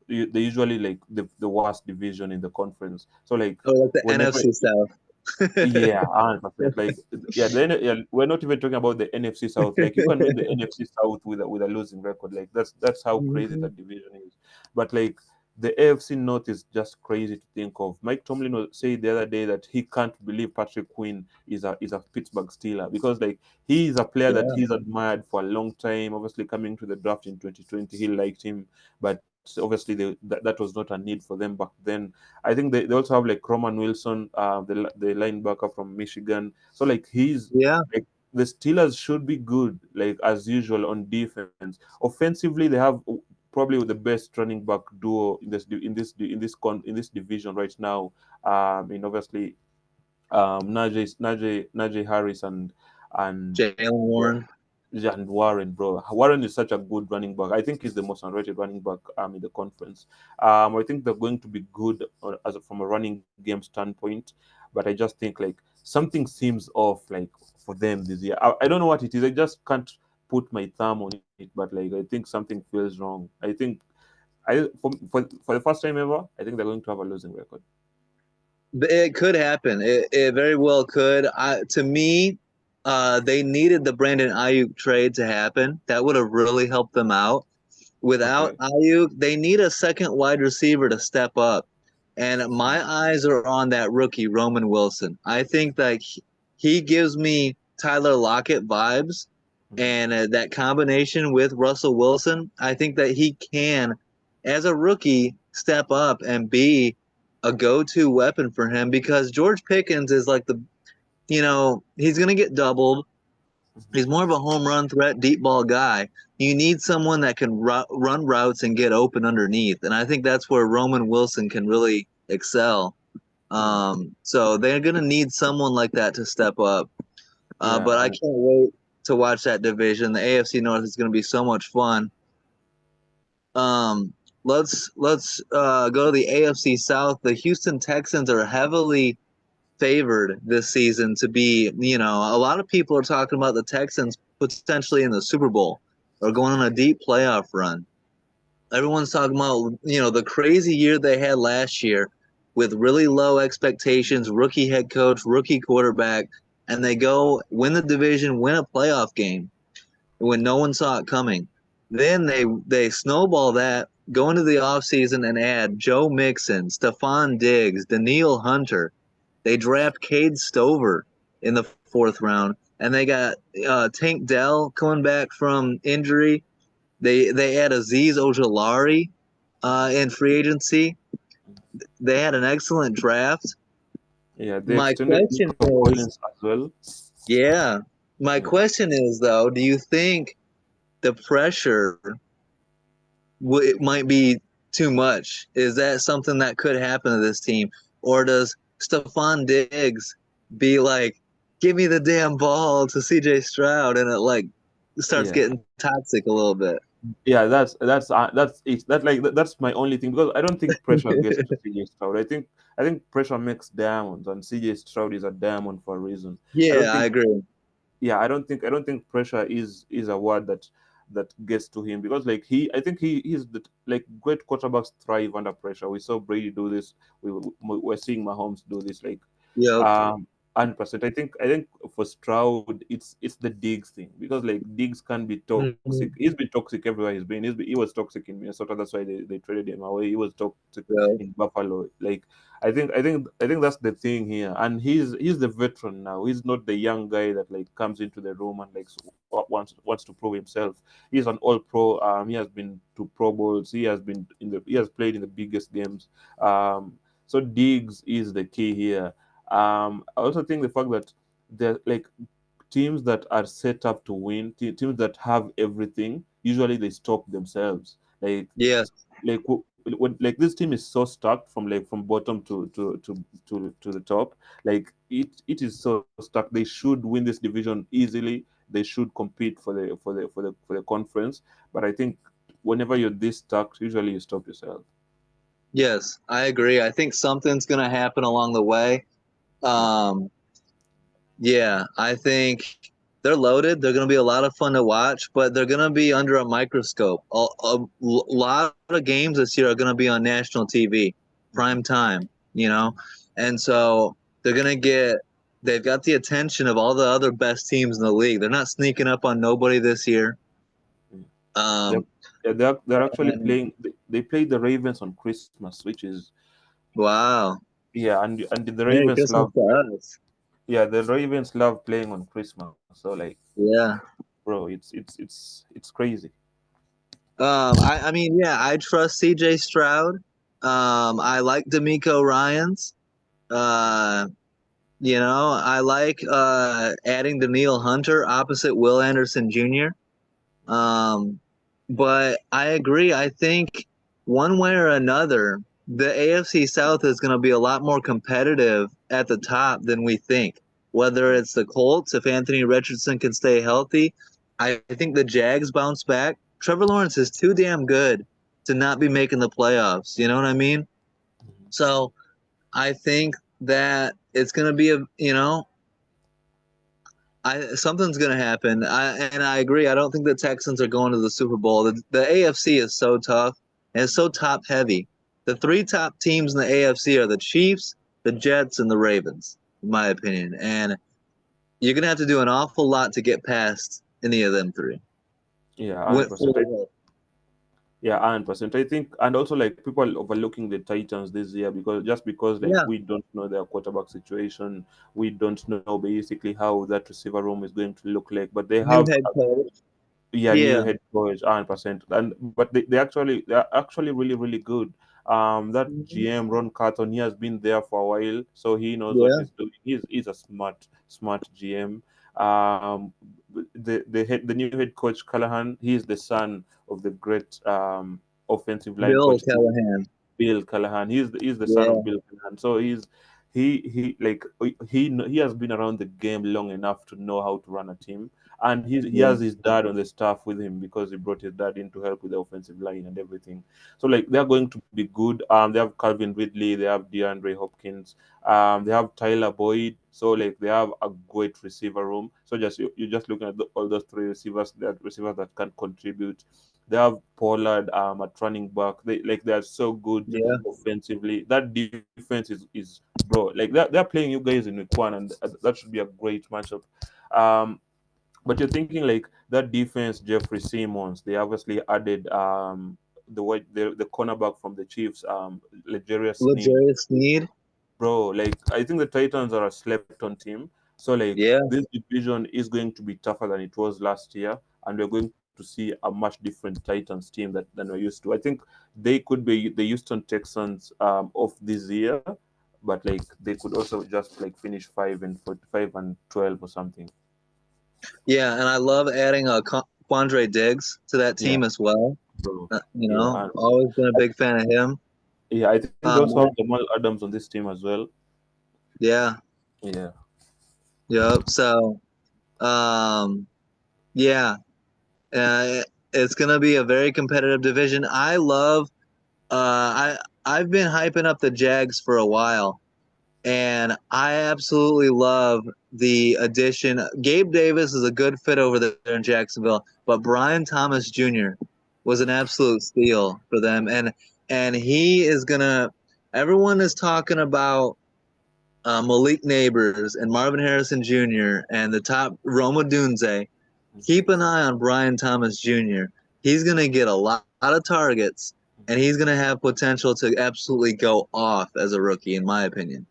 they usually like the worst division in the conference. So like Oh, like the whenever NFC South. yeah, 100%. Like, yeah, yeah, we're not even talking about the NFC South. Like, you can win the NFC South with a losing record. Like, that's how crazy Mhm. that division is. But like, the AFC North is just crazy to think of. Mike Tomlin said the other day that he can't believe Patrick Quinn is a Pittsburgh Steeler, because like he is a player that Yeah, he's admired for a long time. Obviously, coming to the draft in 2020, he liked him, but obviously that was not a need for them back then. I think they also have like Roman Wilson, the linebacker from Michigan. So like yeah, like the Steelers should be good, like as usual on defense. Offensively, they have probably the best running back duo in this division right now. In obviously Najee Harris and Jalen Warren. and Warren, bro. Warren is such a good running back. I think he's the most underrated running back in the conference. I think they're going to be good from a running game standpoint, but I just think like something seems off, like for them this year. I don't know what it is. I just can't put my thumb on it, but like I think something feels wrong. I think for the first time ever, I think they're going to have a losing record. It could happen. It very well could. To me, they needed the Brandon Ayuk trade to happen. That would have really helped them out. Without Okay. Ayuk, they need a second wide receiver to step up. And Mm, my eyes are on that rookie, Roman Wilson. I think that he gives me Tyler Lockett vibes. mm, And that combination with Russell Wilson, I think that he can, as a rookie, step up and be a go to weapon for him because George Pickens is like he's going to get doubled. He's mhm. more of a home run threat, deep ball guy. You need someone that can run routes and get open underneath, and I think that's where Roman Wilson can really excel. Yeah, So they're gonna need someone like that to step up. But I yeah. can't wait to watch that division. The AFC North is gonna be so much fun. Um, let's go to the AFC South. The Houston Texans are heavily favored this season to be, a lot of people are talking about the Texans potentially in the Super Bowl or going on a deep playoff run. Everyone's talking about, the crazy year they had last year with really low expectations, rookie head coach, rookie quarterback, and they go win the division, win a playoff game when no one saw it coming. Then they snowball that, go into the offseason and add Joe Mixon, Stephon Diggs, Daniil Hunter. They draft Cade Stover in the fourth round, and they got Tank Dell coming back from injury. They add Aziz Ojolari in free agency. They had an excellent draft. Yeah, they My extended question Nico is, Collins as well. yeah, my Yeah. question is though, do you think the pressure it might be too much? Is that something that could happen to this team, or does Stephon Diggs be like, "Give me the damn ball" to CJ Stroud, and it like starts Yeah. getting toxic a little bit? Yeah, that's it. That's my only thing, because I don't think pressure gets to CJ Stroud. I think pressure makes diamonds, and CJ Stroud is a diamond for a reason. I don't Yeah, I think agree. yeah, I don't think pressure is a word that gets to him, because like I think he's the like great quarterbacks thrive under pressure. We saw Brady do this. We're seeing Mahomes do this. Like Yep. um 100%. I think for Stroud, it's the Diggs thing, because like Diggs can be toxic. Mhm. He's been toxic everywhere he's been. He was toxic in Minnesota. That's why they traded him away. He was toxic Yep. in Buffalo. Like I think that's the thing here. And he's the veteran now. He's not the young guy that like comes into the room and like wants to prove himself. He's an all pro. He has been to Pro Bowls. He has played in the biggest games. So Diggs is the key here. I also think the fact that they're like teams that are set up to win, teams that have everything, usually they stop themselves. Like Yeah. when like this team is so stacked from like from bottom to the top. Like it is so stacked. They should win this division easily. They should compete for the conference. But I think whenever you're this stacked, usually you stop yourself. Yes, I agree. I think something's going to happen along the way. Um, yeah, I think they're loaded. They're going to be a lot of fun to watch, but they're going to be under a microscope. A lot of games this year are going to be on national TV, prime time, you know? And so they're going to get, they've got the attention of all the other best teams in the league. They're not sneaking up on nobody this year. They're, Um, they're actually and playing. They played the Ravens on Christmas, which is wow. yeah, and the Merry Ravens Christmas love. to us. Yeah, the Ravens love playing on Christmas. So like, Yeah. bro, it's crazy. I mean, yeah, I trust CJ Stroud. I like D'Amico Ryans. Uh, I like adding Daniil Hunter opposite Will Anderson Jr. Um, but I agree. I think one way or another, the AFC South is going to be a lot more competitive at the top than we think. Whether it's the Colts, if Anthony Richardson can stay healthy, I think the Jags bounce back. Trevor Lawrence is too damn good to not be making the playoffs. You know what I mean? Mhm. So I think that it's going to be something's going to happen. And I agree. I don't think the Texans are going to the Super Bowl. The AFC is so tough and it's so top heavy. The three top teams in the AFC are the Chiefs, the Jets, and the Ravens, in my opinion. And you're going to have to do an awful lot to get past any of them three. Yeah, With 100%. full health. Yeah, 100%. I think, and also like people overlooking the Titans this year because like Yeah, we don't know their quarterback situation, we don't know basically how that receiver room is going to look like. But they new have head coach. yeah, new Yeah, head coach, 100%. And but they're actually really good. That mhm, GM Ron Carton, he has been there for a while, so he knows what yeah, he's doing. He's a smart GM. Um, the new head coach Callahan, he is the son of the great offensive line Bill coach Callahan. Bill Callahan. He's the son of Yeah, Bill Callahan. So he like he has been around the game long enough to know how to run a team, and he yeah, has his dad on the staff with him because he brought his dad in to help with the offensive line and everything. So like they're going to be good. They have Calvin Ridley, they have DeAndre Hopkins, they have Tyler Boyd. So like they have a great receiver room. So just you're just looking at all those three receivers that can contribute. They have Pollard at running back. They are so good yeah, offensively. That defense is bro. Like they're playing you guys in week one, and that should be a great matchup. Um, but you're thinking like that defense, Jeffrey Simmons. They obviously added the cornerback from the Chiefs, Legarius Sneed. Legarius Sneed. Bro, like I think the Titans are a slept-on team. So like Yeah, this division is going to be tougher than it was last year, and we're going to see a much different Titans team than we're used to. I think they could be the Houston Texans of this year, but like they could also just like finish 5-12 or something. yeah, and I love adding Quandre Diggs to that Yeah, team as well. bro. Yeah, Always been a big fan of him. yeah. I think they Um, also have Jamal Adams on this team as well. yeah, Yeah, yep. So, um, yeah, it's gonna be a very competitive division. I love. I've been hyping up the Jags for a while, and I absolutely love the addition. Gabe Davis is a good fit over there in Jacksonville, but Brian Thomas Jr. was an absolute steal for them, and he is gonna. Everyone is talking about Malik Neighbors and Marvin Harrison Jr. and the top Roma Dunze. Keep an eye on Brian Thomas Jr. He's gonna get a lot of targets, and he's gonna have potential to absolutely go off as a rookie, in my opinion.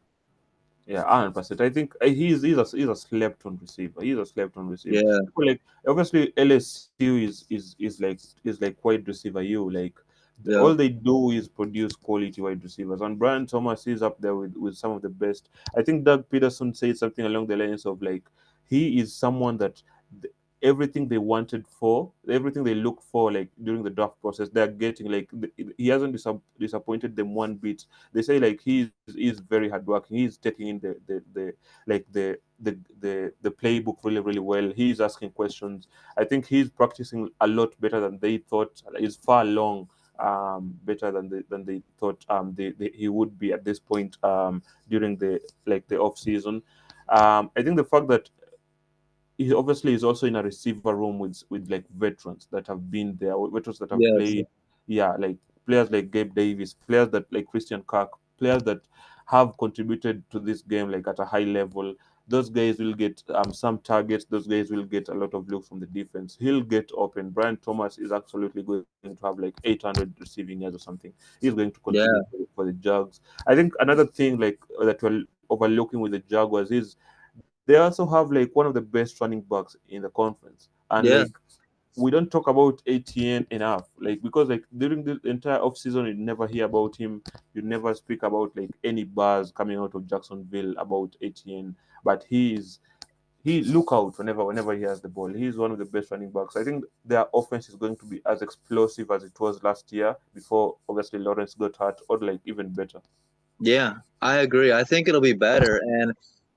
yeah, 100%. I think he's a slept-on receiver. He's a slept-on receiver. Yeah, People like obviously LSU is like wide receiver. You like Yeah. all they do is produce quality wide receivers. And Brian Thomas is up there with some of the best. I think Doug Peterson said something along the lines of like he is someone that th- everything they wanted for, everything they look for, like during the draft process, they're getting. Like he hasn't disappointed them one bit. They say like he's very hardworking. He's taking in the like the playbook really really well. He's asking questions. I think he's practicing a lot better than they thought. He's far along better than they thought he would be at this point during the off season. I think the fact that he obviously is also in a receiver room with like veterans that have been there, veterans that have Yes. played, yeah, like players like Gabe Davis, players that like Christian Kirk, players that have contributed to this game like at a high level. Those guys will get some targets. Those guys will get a lot of looks from the defense. He'll get open. Brian Thomas is absolutely going to have like 800 receiving yards or something. He's going to contribute Yeah. for the Jags. I think another thing like that we're overlooking with the Jaguars is they also have like one of the best running backs in the conference, and Yeah. like we don't talk about ATN enough, like because like during the entire off season you never hear about him, you never speak about like any buzz coming out of Jacksonville about ATN, but he look out whenever he has the ball. He's one of the best running backs. I think their offense is going to be as explosive as it was last year before obviously Lawrence got hurt, or like even better. Yeah. I agree. I think it'll be better, and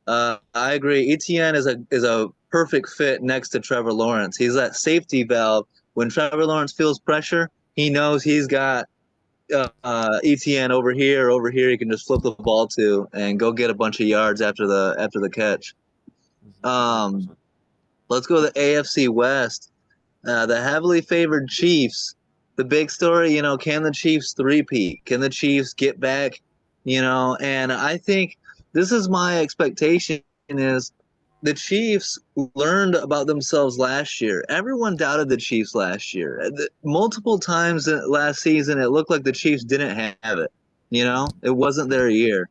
I agree. ETN is a perfect fit next to Trevor Lawrence. He's that safety valve. When Trevor Lawrence feels pressure, he knows he's got ETN over here. Over here, he can just flip the ball to and go get a bunch of yards after the catch. Um, 100%. let's go to the AFC West. The heavily favored Chiefs. The big story, can the Chiefs three-peat? Can the Chiefs get back? And I think this is my expectation is the Chiefs learned about themselves last year. Everyone doubted the Chiefs last year. Multiple times last season, it looked like the Chiefs didn't have it. It wasn't their year.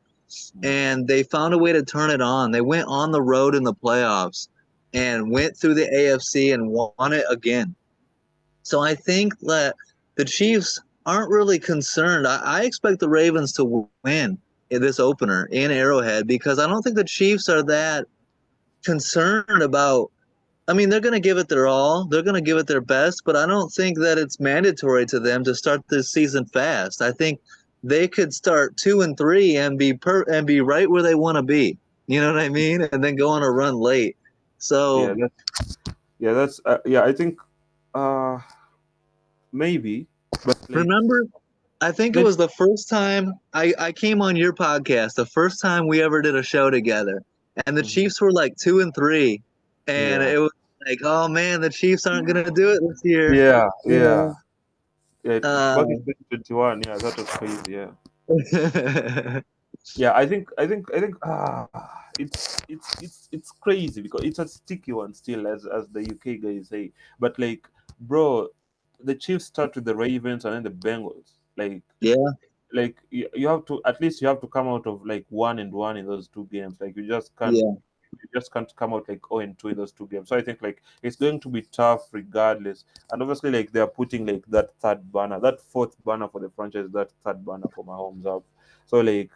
And they found a way to turn it on. They went on the road in the playoffs and went through the AFC and won it again. So I think that the Chiefs aren't really concerned. I expect the Ravens to win in this opener in Arrowhead because I don't think the Chiefs are that concerned about. I mean, they're going to give it their all. They're going to give it their best, but I don't think that it's mandatory to them to start this season fast. I think they could start 2-3 and be right where they want to be. You know what I mean? And then go on a run late. Yeah, So that's yeah. I think uh maybe, but like remember, I think it that. was the first time I came on your podcast, the first time we ever did a show together. And the Mhm. Chiefs were like 2-3. And Yeah, it was like, oh man, the Chiefs aren't gonna do it this year. yeah, You yeah. Yeah, back in 2021, yeah, that was crazy. Yeah, yeah. I think it's crazy because it's a sticky one still, as the UK guys say. But like, bro, the Chiefs start with the Ravens and then the Bengals. yeah, Like you have to at least you have to come out of like 1-1 in those two games. Like yeah, you just can't come out like 0-2 in those two games. So I think like it's going to be tough regardless. And obviously like they're putting like that third banner, that fourth banner for the franchise, that third banner for Mahomes up. So like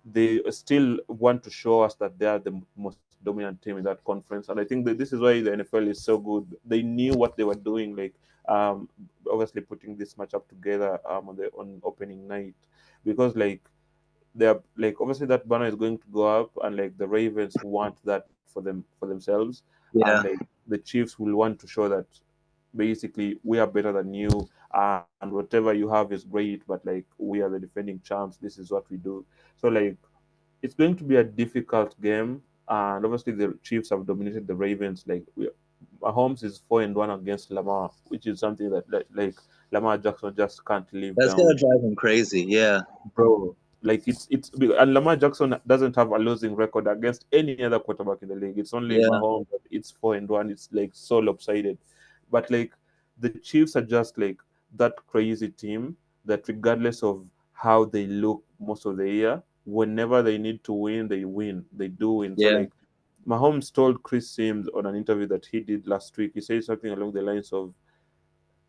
they still want to show us that they are the most dominant team in that conference. And I think that this is why the NFL is so good. They knew what they were doing, like um, obviously putting this match up together on opening night, because like they're like obviously that banner is going to go up, and like the Ravens want that for themselves, and yeah, like the Chiefs will want to show that basically we are better than you, and whatever you have is great, but like we are the defending champs. This is what we do. So like it's going to be a difficult game, and obviously the Chiefs have dominated the Ravens. Mahomes is 4-1 against Lamar, which is something that like Lamar Jackson just can't live that's down gonna with, drive him crazy. Yeah, bro. Like and Lamar Jackson doesn't have a losing record against any other quarterback in the league. It's only yeah, Mahomes. That It's 4-1. It's like so lopsided. But like the Chiefs are just like that crazy team that regardless of how they look most of the year, whenever they need to win, they win. They do win. So yeah, like Mahomes told Chris Sims on an interview that he did last week, he said something along the lines of,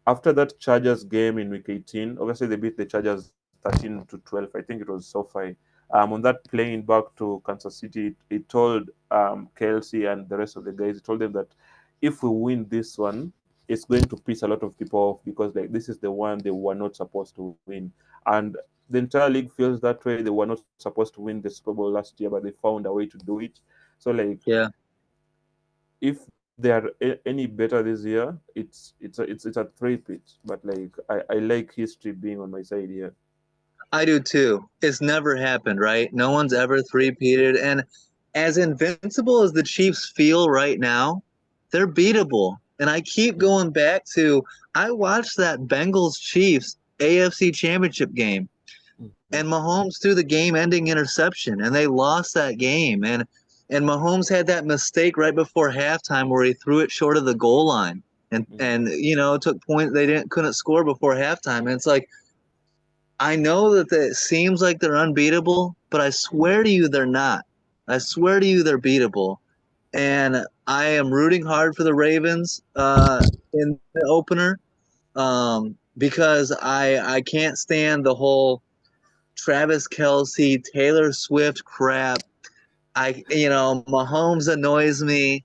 after that Chargers game in week 18, obviously they beat the Chargers 13-12. I think it was SoFi. On that plane back to Kansas City, it told Kelsey and the rest of the guys, it told them that if we win this one, it's going to piss a lot of people off because like this is the one they were not supposed to win. And the entire league feels that way. They were not supposed to win the Super Bowl last year, but they found a way to do it. So like Yeah, if they are any better this year, it's a three-peat. But like I like history being on my side here. I do too. It's never happened, right? No one's ever three-peated. And as invincible as the Chiefs feel right now, they're beatable. And I keep going back to I watched that Bengals Chiefs AFC Championship game, Mhm. and Mahomes threw the game-ending interception, and they lost that game. And Mahomes had that mistake right before halftime where he threw it short of the goal line, Mhm. and took point. They didn't couldn't score before halftime, and it's like I know that it seems like they're unbeatable, but I swear to you they're not. I swear to you they're beatable. And I am rooting hard for the Ravens in the opener because I can't stand the whole Travis Kelsey, Taylor Swift crap. Mahomes annoys me.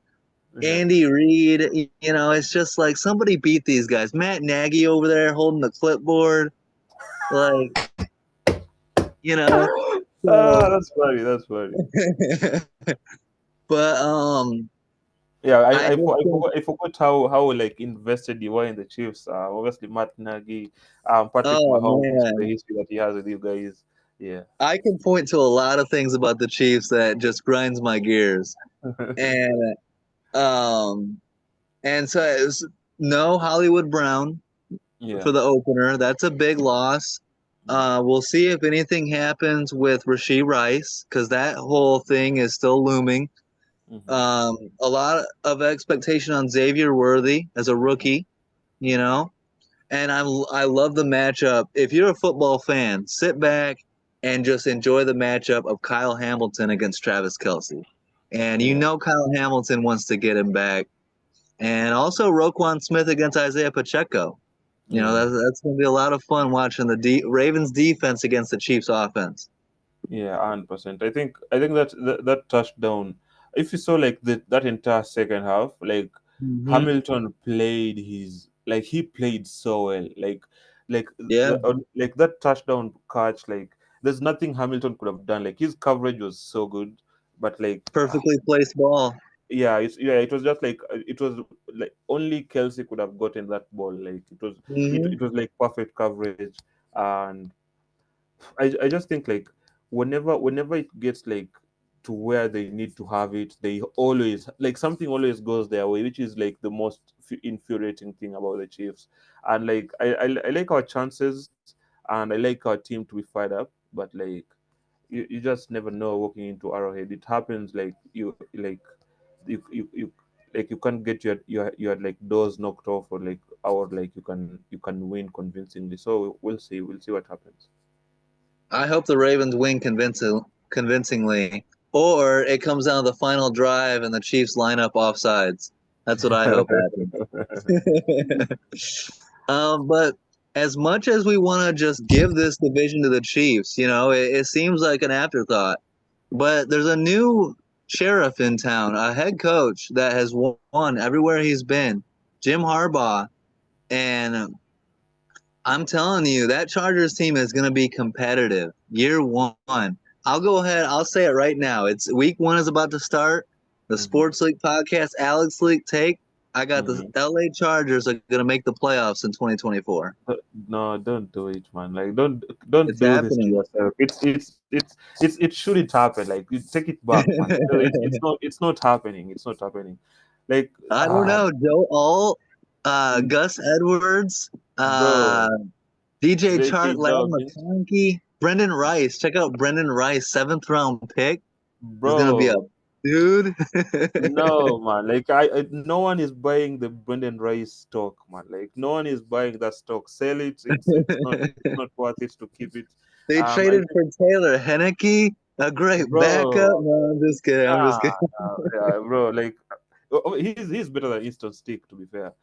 Yeah. Andy Reid, it's just like somebody beat these guys. Matt Nagy over there holding the clipboard, like, you know. Ah, So, that's funny. That's funny. but Yeah, I just think, I forgot how like invested you were in the Chiefs. Obviously Matt Nagy, Patrick oh Mahomes, the man, history that he has with you guys. Yeah. I can point to a lot of things about the Chiefs that just grinds my gears, and um, and so it's no Hollywood Brown Yeah. for the opener. That's a big loss. Mhm. We'll see if anything happens with Rasheed Rice because that whole thing is still looming. Mhm. A lot of expectation on Xavier Worthy as a rookie, you know, and I love the matchup. If you're a football fan, sit back and just enjoy the matchup of Kyle Hamilton against Travis Kelsey, and Yeah. Kyle Hamilton wants to get him back, and also Roquan Smith against Isaiah Pacheco. Yeah. That's going to be a lot of fun watching the Ravens defense against the Chiefs offense. Yeah, 100%. I think that touchdown, if you saw like that entire second half, like Hmm. Hamilton played his like he played so well. Yeah, Like that touchdown catch, like there's nothing Hamilton could have done. Like his coverage was so good, but like perfectly placed ball. yeah, it was just like it was like only Kelsey could have gotten that ball. Like Hmm. it was like perfect coverage, and I just think like whenever it gets like to where they need to have it, they always like something always goes their way, which is like the most infuriating thing about the Chiefs. And like I like our chances, and I like our team to be fired up, but like you just never know walking into Arrowhead. It happens like you like you can't get your like doors knocked off or like you can win convincingly. So we'll see what happens. I hope the Ravens win convincingly, or it comes down to the final drive and the Chiefs line up offsides. That's what I hope happens. But as much as we want to just give this division to the Chiefs, it seems like an afterthought. But there's a new sheriff in town, a head coach that has won everywhere he's been, Jim Harbaugh, and I'm telling you, that Chargers team is going to be competitive year one. I'll go ahead. I'll say it right now. It's week one is about to start. The Mhm. Sports League podcast, Alex League take. I got the Mhm. LA Chargers are going to make the playoffs in 2024. No, don't do it, man. Like, don't It's do this to happening. yourself. It shouldn't happen. Like, you take it back, man. It's not happening. It's not happening. Like, I don't know. Joe Alt, Gus Edwards, bro, DJ Chark, J.K. Larry Dobbins, McConkey, Brendan Rice. Check out Brendan Rice, seventh round pick. Is going to be a bro. dude. No, man. Like, no one is buying the Brendan Rice stock, man. Like, no one is buying that stock. Sell it. It's not worth it to keep it. They I traded think, for Taylor Henneke, a great backup. bro. No, I'm just kidding. I'm just Nah, kidding. nah, yeah, bro. Like, he's better than Instant Stick, to be fair.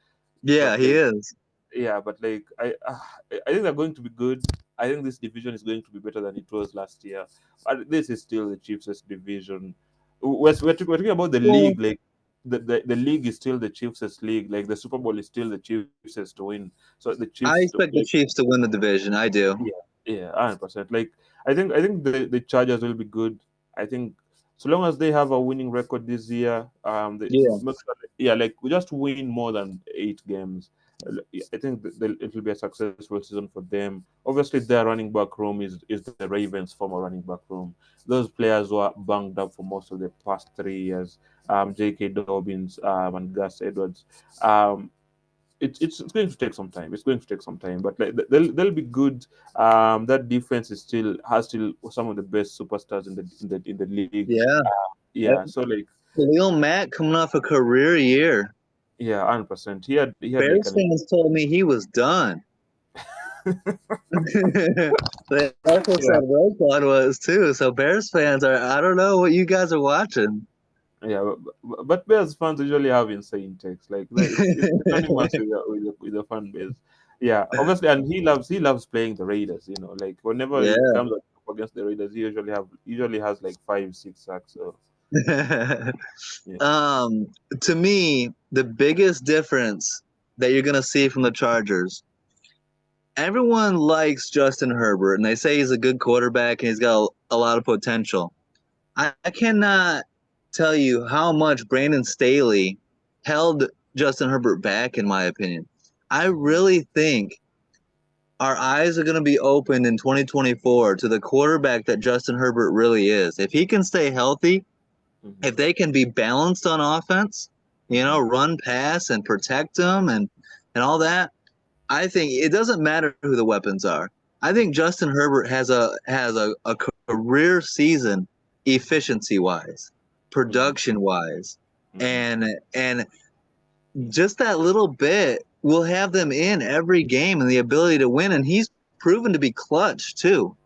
Yeah, But he like, is. yeah, but like I think they're going to be good. I think this division is going to be better than it was last year. But this is still the Chiefs' division. We're talking about the Well, league. Like the league is still the Chiefs' league. Like the Super Bowl is still the Chiefs' to win. So the Chiefs I to expect the Chiefs to win the division. I do. yeah, yeah, 100%. Like I think the Chargers will be good. I think so long as they have a winning record this year, Yeah, make sure yeah, like we just win more than 8 games. I think it will be a successful season for them. Obviously, their running back room is the Ravens' former running back room. Those players were banged up for most of the past 3 years. J.K. Dobbins and Gus Edwards. Um, it's going to take some time. It's going to take some time, but like they'll be good. That defense is still some of the best superstars in the league. yeah. Yeah, so like Khalil Mack coming off a career year. yeah, 100%. He had like Bears an fans told me he was done. They also yeah said Roquan was too. So Bears fans are. I don't know what you guys are watching. yeah, but Bears fans usually have insane takes. Like it's anonymous with the fan base. Yeah, obviously, and he loves playing the Raiders. Like whenever Yeah. he comes up against the Raiders, he usually has like 5 6 sacks. So yeah. um, to me, the biggest difference that you're gonna see from the Chargers, everyone likes Justin Herbert, and they say he's a good quarterback and he's got a lot of potential. I cannot tell you how much Brandon Staley held Justin Herbert back, in my opinion. I really think our eyes are going to be opened in 2024 to the quarterback that Justin Herbert really is. If he can stay healthy, if Hmm. they can be balanced on offense, Hmm. run pass and protect them and all that, I think it doesn't matter who the weapons are. I think Justin Herbert has a career season efficiency wise, Hmm. production wise, Hmm. and just that little bit will have them in every game and the ability to win. And he's proven to be clutch too.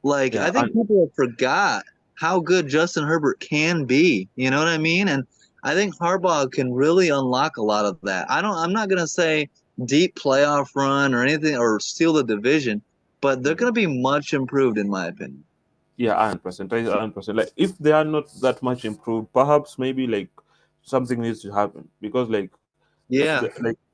Like Yeah, I think and people have forgot how good Justin Herbert can be. You know what I mean? And I think Harbaugh can really unlock a lot of that. I'm not gonna say deep playoff run or anything or steal the division, but they're mhm. gonna be much improved in my opinion. Yeah, 100%, 100%. Like if they are not that much improved, perhaps maybe like something needs to happen because Yeah,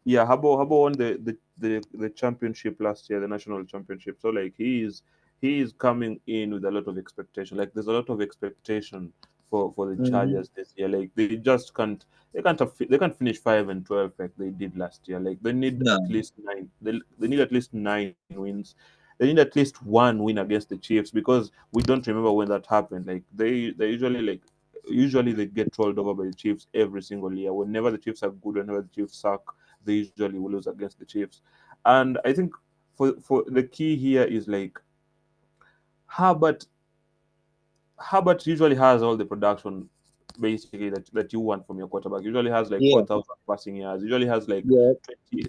yeah, Habo won the championship last year, the national championship. So like he is coming in with a lot of expectation. Like there's a lot of expectation for the hmm, Chargers this year. Like they can't finish 5-12 like they did last year. Like they need at no, least nine. They need at least 9 wins. They need at least one win against the Chiefs because we don't remember when that happened. Like they usually they get rolled over by the Chiefs every single year. Whenever the Chiefs are good, whenever the Chiefs suck, they usually will lose against the Chiefs. And I think for the key here is like Herbert Herbert usually has all the production basically that you want from your quarterback. Usually has like yeah, 4,000 passing yards. Usually has like yeah,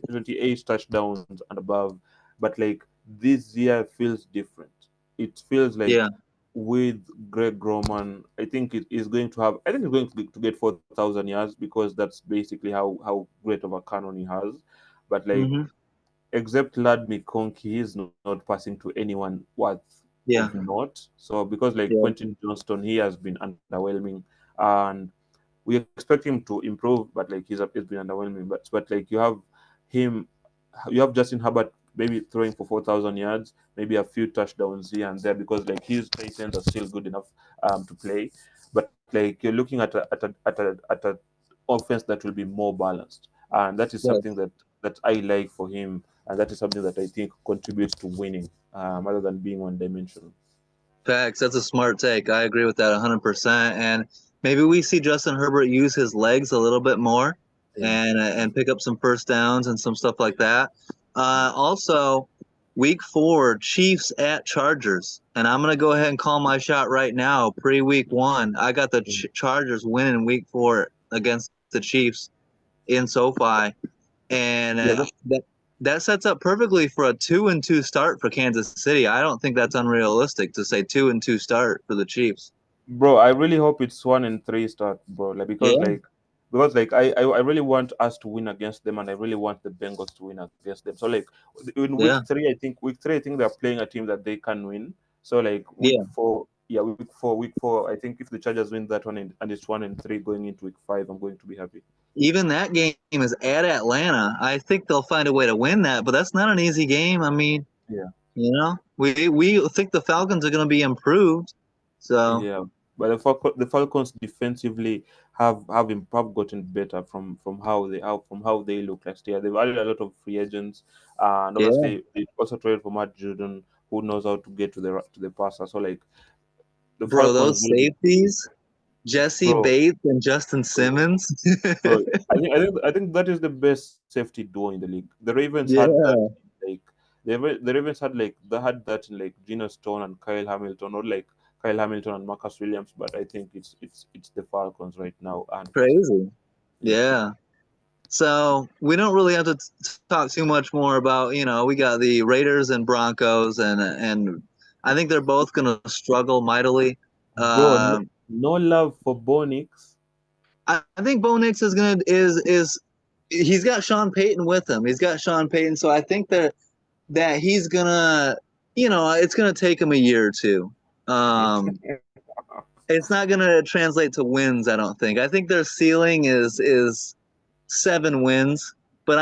28 touchdowns and above. But like this year feels different. It feels like yeah, with Greg Roman, I think it is going to have. I think it's going to get 4,000 yards because that's basically how great of a cannon he has. But like hmm, except Lad McConkey, he's not passing to anyone worth of yeah, note. So because like yeah, Quentin Johnston, he has been underwhelming, and we expect him to improve, but like he's been underwhelming. But like you have Justin Herbert maybe throwing for 4,000 yards, maybe a few touchdowns here and there because like his Titans are still good enough to play. But like you're looking at a offense that will be more balanced, and that is something yes. that I like for him, and that is something that I think contributes to winning, rather than being one dimensional. Facts. That's a smart take. I agree with that 100%. And maybe we see Justin Herbert use his legs a little bit more Yeah. and pick up some first downs and some stuff like that. Also, week 4, Chiefs at Chargers. And I'm going to go ahead and call my shot right now. Pre-week 1, I got the Chargers winning week 4 against the Chiefs in SoFi. And Yeah, that, that sets up perfectly for a 2-2 start for Kansas City. I don't think that's unrealistic to say 2-2 start for the Chiefs. bro, I really hope it's 1-3 start, bro. Like because Yeah, like because like I really want us to win against them, and I really want the Bengals to win against them. So like in week Yeah, three, I think they're playing a team that they can win. So like week yeah. four, yeah, week four. I think if the Chargers win that one and it's 1-3 going into week five, I'm going to be happy. Even that game is at Atlanta. I think they'll find a way to win that, but that's not an easy game. I mean, Yeah. we think the Falcons are going to be improved. So Yeah, but the Falcons defensively have gotten better from how they look last year. They've added a lot of free agents, and yeah, obviously they also traded for Matt Judon, who knows how to get to the passer. So like the bro, Falcons those will be, safeties, Jesse bro, Bates and Justin bro, Simmons. bro. I think that is the best safety duo in the league. The Ravens had that Yeah, like the Ravens had like they had that in like Geno Stone and Kyle Hamilton, or like Kyle Hamilton and Marcus Williams. But I think it's the Falcons right now, 100%. crazy. Yeah, Yeah. So we don't really have to talk too much more about, we got the Raiders and Broncos, and I think they're both going to struggle mightily. bro. No, Uh, no love for Bonix. I think Bo Nix is gonna is he's got Sean Payton with him. He's got Sean Payton, so I think that he's gonna, it's gonna take him a year or two. Um, it's not gonna translate to wins. I don't think. I think their ceiling is 7 wins, but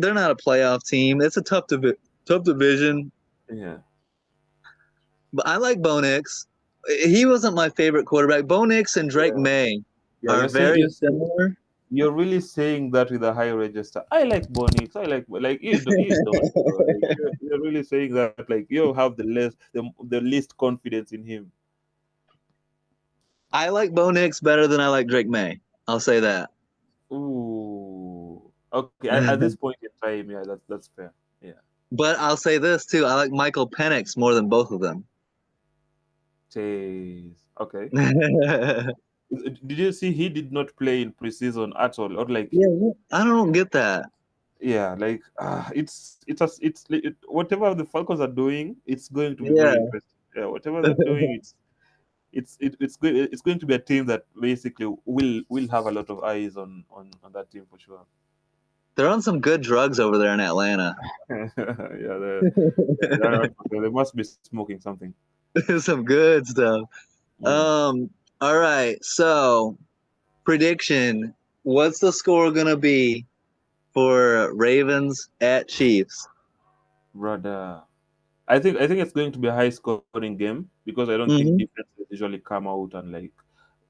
they're not a playoff team. It's a tough division. Yeah, But I like Bo Nix. He wasn't my favorite quarterback. Bo Nix and Drake yeah, May yeah. are very similar. You're really saying that with a high register. I like Bonix. I like you don't, bro. Like you're really saying that like you have the least confidence in him. I like Bo Nix better than I like Drake May. I'll say that. Ooh. Okay. At this point in time, yeah, that's fair. Yeah. But I'll say this too. I like Michael Penix more than both of them. Jeez. Okay. Yeah, Did you see he did not play in preseason at all, or like I don't get that. yeah, like whatever the Falcons are doing, it's going to be very Yeah. interesting. Yeah, whatever they're doing, it's going to be a team that basically will have a lot of eyes on that team for sure. They're on some good drugs over there in Atlanta. Yeah, they must be smoking something. Some good stuff. Yeah, All right. So, prediction. What's the score gonna be for Ravens at Chiefs? brother. I think it's going to be a high scoring game because I don't think Hmm. defenses usually come out and like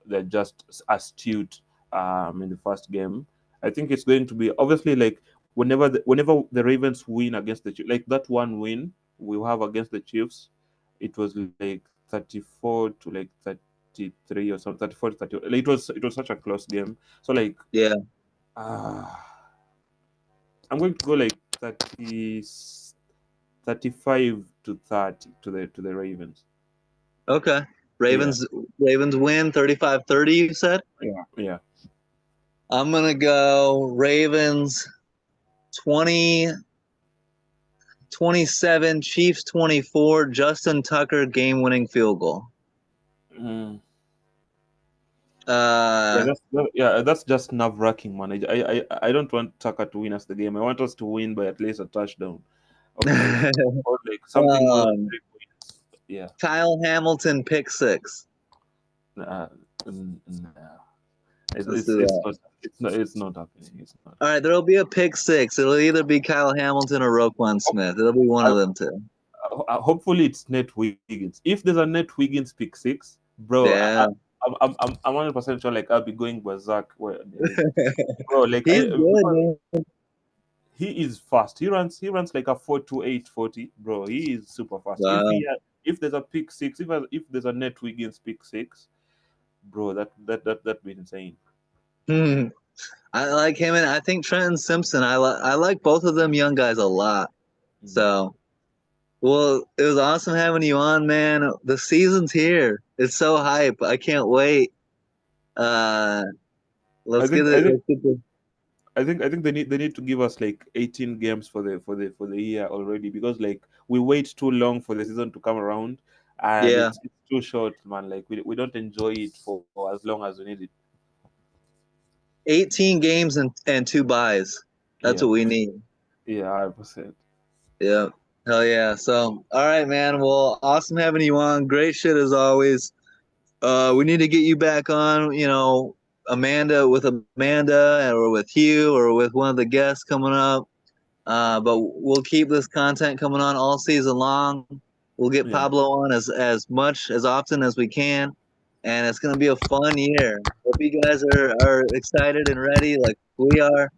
they're just astute in the first game. I think it's going to be obviously like whenever the Ravens win against the Chiefs, like that one win we have against the Chiefs, it was like 34 to like 33 or something, 34 to 30. Like, it was such a close game. So like Yeah. uh, I'm going to go like 30, 35 to 30 to the Ravens. Okay. Yeah. Ravens win 35-30, you said? Yeah. Yeah. I'm gonna go Ravens 20 27, Chiefs 24, Justin Tucker game winning field goal. Mm. Yeah, Uh that's just nerve wracking, man. I don't want Tucker to win us the game. I want us to win by at least a touchdown, or like something more than um 3 points. Yeah. Kyle Hamilton pick six. Uh, no. It's, Let's it's do it's that. not it's not happening. It's not. All right, there'll be a pick six. It'll either be Kyle Hamilton or Roquan Smith. It'll be one I, of them two. hopefully it's Net Wiggins. If there's a Net Wiggins pick six, bro, Yeah. I'm 100% sure like I'll be going berserk. Like, bro, like He's good, because man. he is fast. He runs like a 4.28 40, bro. He is super fast. Wow. If there's a pick six, if there's a Net Wiggins pick six, bro, that'd be insane. Hmm. I like him, and I think Trenton Simpson. I like both of them young guys a lot. Mm. So, well, it was awesome having you on, man. The season's here. It's so hype. I can't wait. Uh, I let's get think I it. think Let's get the I think they need to give us like 18 games for the year already, because like we wait too long for the season to come around, and yeah. it's too short, man. Like we don't enjoy it for as long as we need it. 18 games and 2 buys. That's Yeah, what we need. yeah, 100%. Yeah. Hell yeah. So, all right, man. Well, awesome having you on. Great shit as always. We need to get you back on, with Amanda or with Hugh or with one of the guests coming up. But we'll keep this content coming on all season long. We'll get Yeah, Pablo on as much as often as we can, and it's gonna be a fun year. Hope you guys are excited and ready like we are,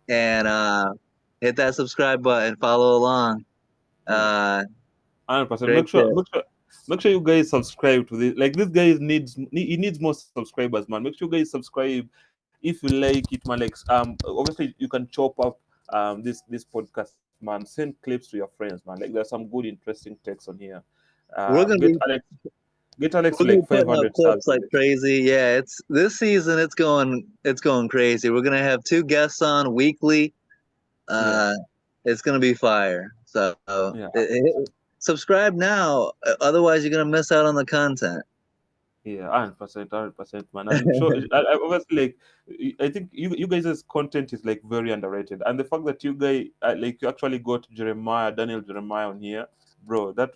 and hit that subscribe button, follow along. yeah. Uh, 100%. Great shit. Make sure you guys subscribe to this. Like this guy needs more subscribers, man. Make sure you guys subscribe if you like it, man. Like obviously you can chop up this podcast, man. Send clips to your friends, man. Like there's some good interesting text on here. We're gonna be Get Alex we're to gonna like be putting up 500 clips subs. like crazy. Yeah, it's this season. It's going crazy. We're gonna have 2 guests on weekly. Yeah, Uh, it's gonna be fire. So yeah, 100%. subscribe now. Otherwise, you're gonna miss out on the content. Yeah, 100%, 100%, man. And sure, I obviously like. I think you guys' content is like very underrated, and the fact that you guys like you actually got Daniel Jeremiah on here, bro. That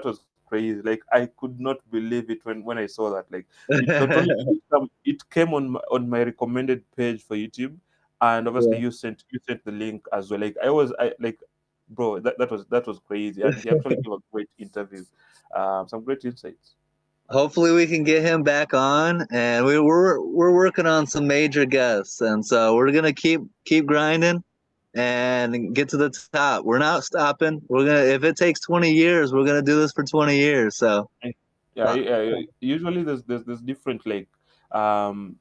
was crazy. Like I could not believe it when I saw that. Like not only did it came on my recommended page for YouTube, and obviously Yeah. you sent the link as well. Like I like, bro. That was crazy, and he actually gave a great interview, some great insights. Hopefully, we can get him back on, and we're working on some major guests, and so we're gonna keep grinding and get to the top. We're not stopping. We're gonna if it takes 20 years, we're gonna do this for 20 years. So. Yeah, yeah. Usually there's different like um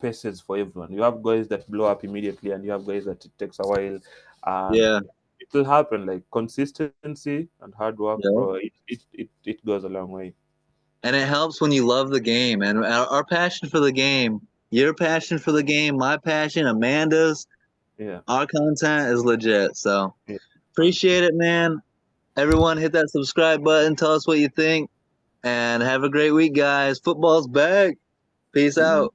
paces for everyone. You have guys that blow up immediately, and you have guys that it takes a while. Yeah. It will happen. Like consistency and hard work, Yeah. bro. It goes a long way. And it helps when you love the game and our passion for the game, your passion for the game, my passion, Amanda's, Yeah, our content is legit. So yeah. appreciate it, man. Everyone hit that subscribe button. Tell us what you think and have a great week, guys. Football's back. Peace Peace. out.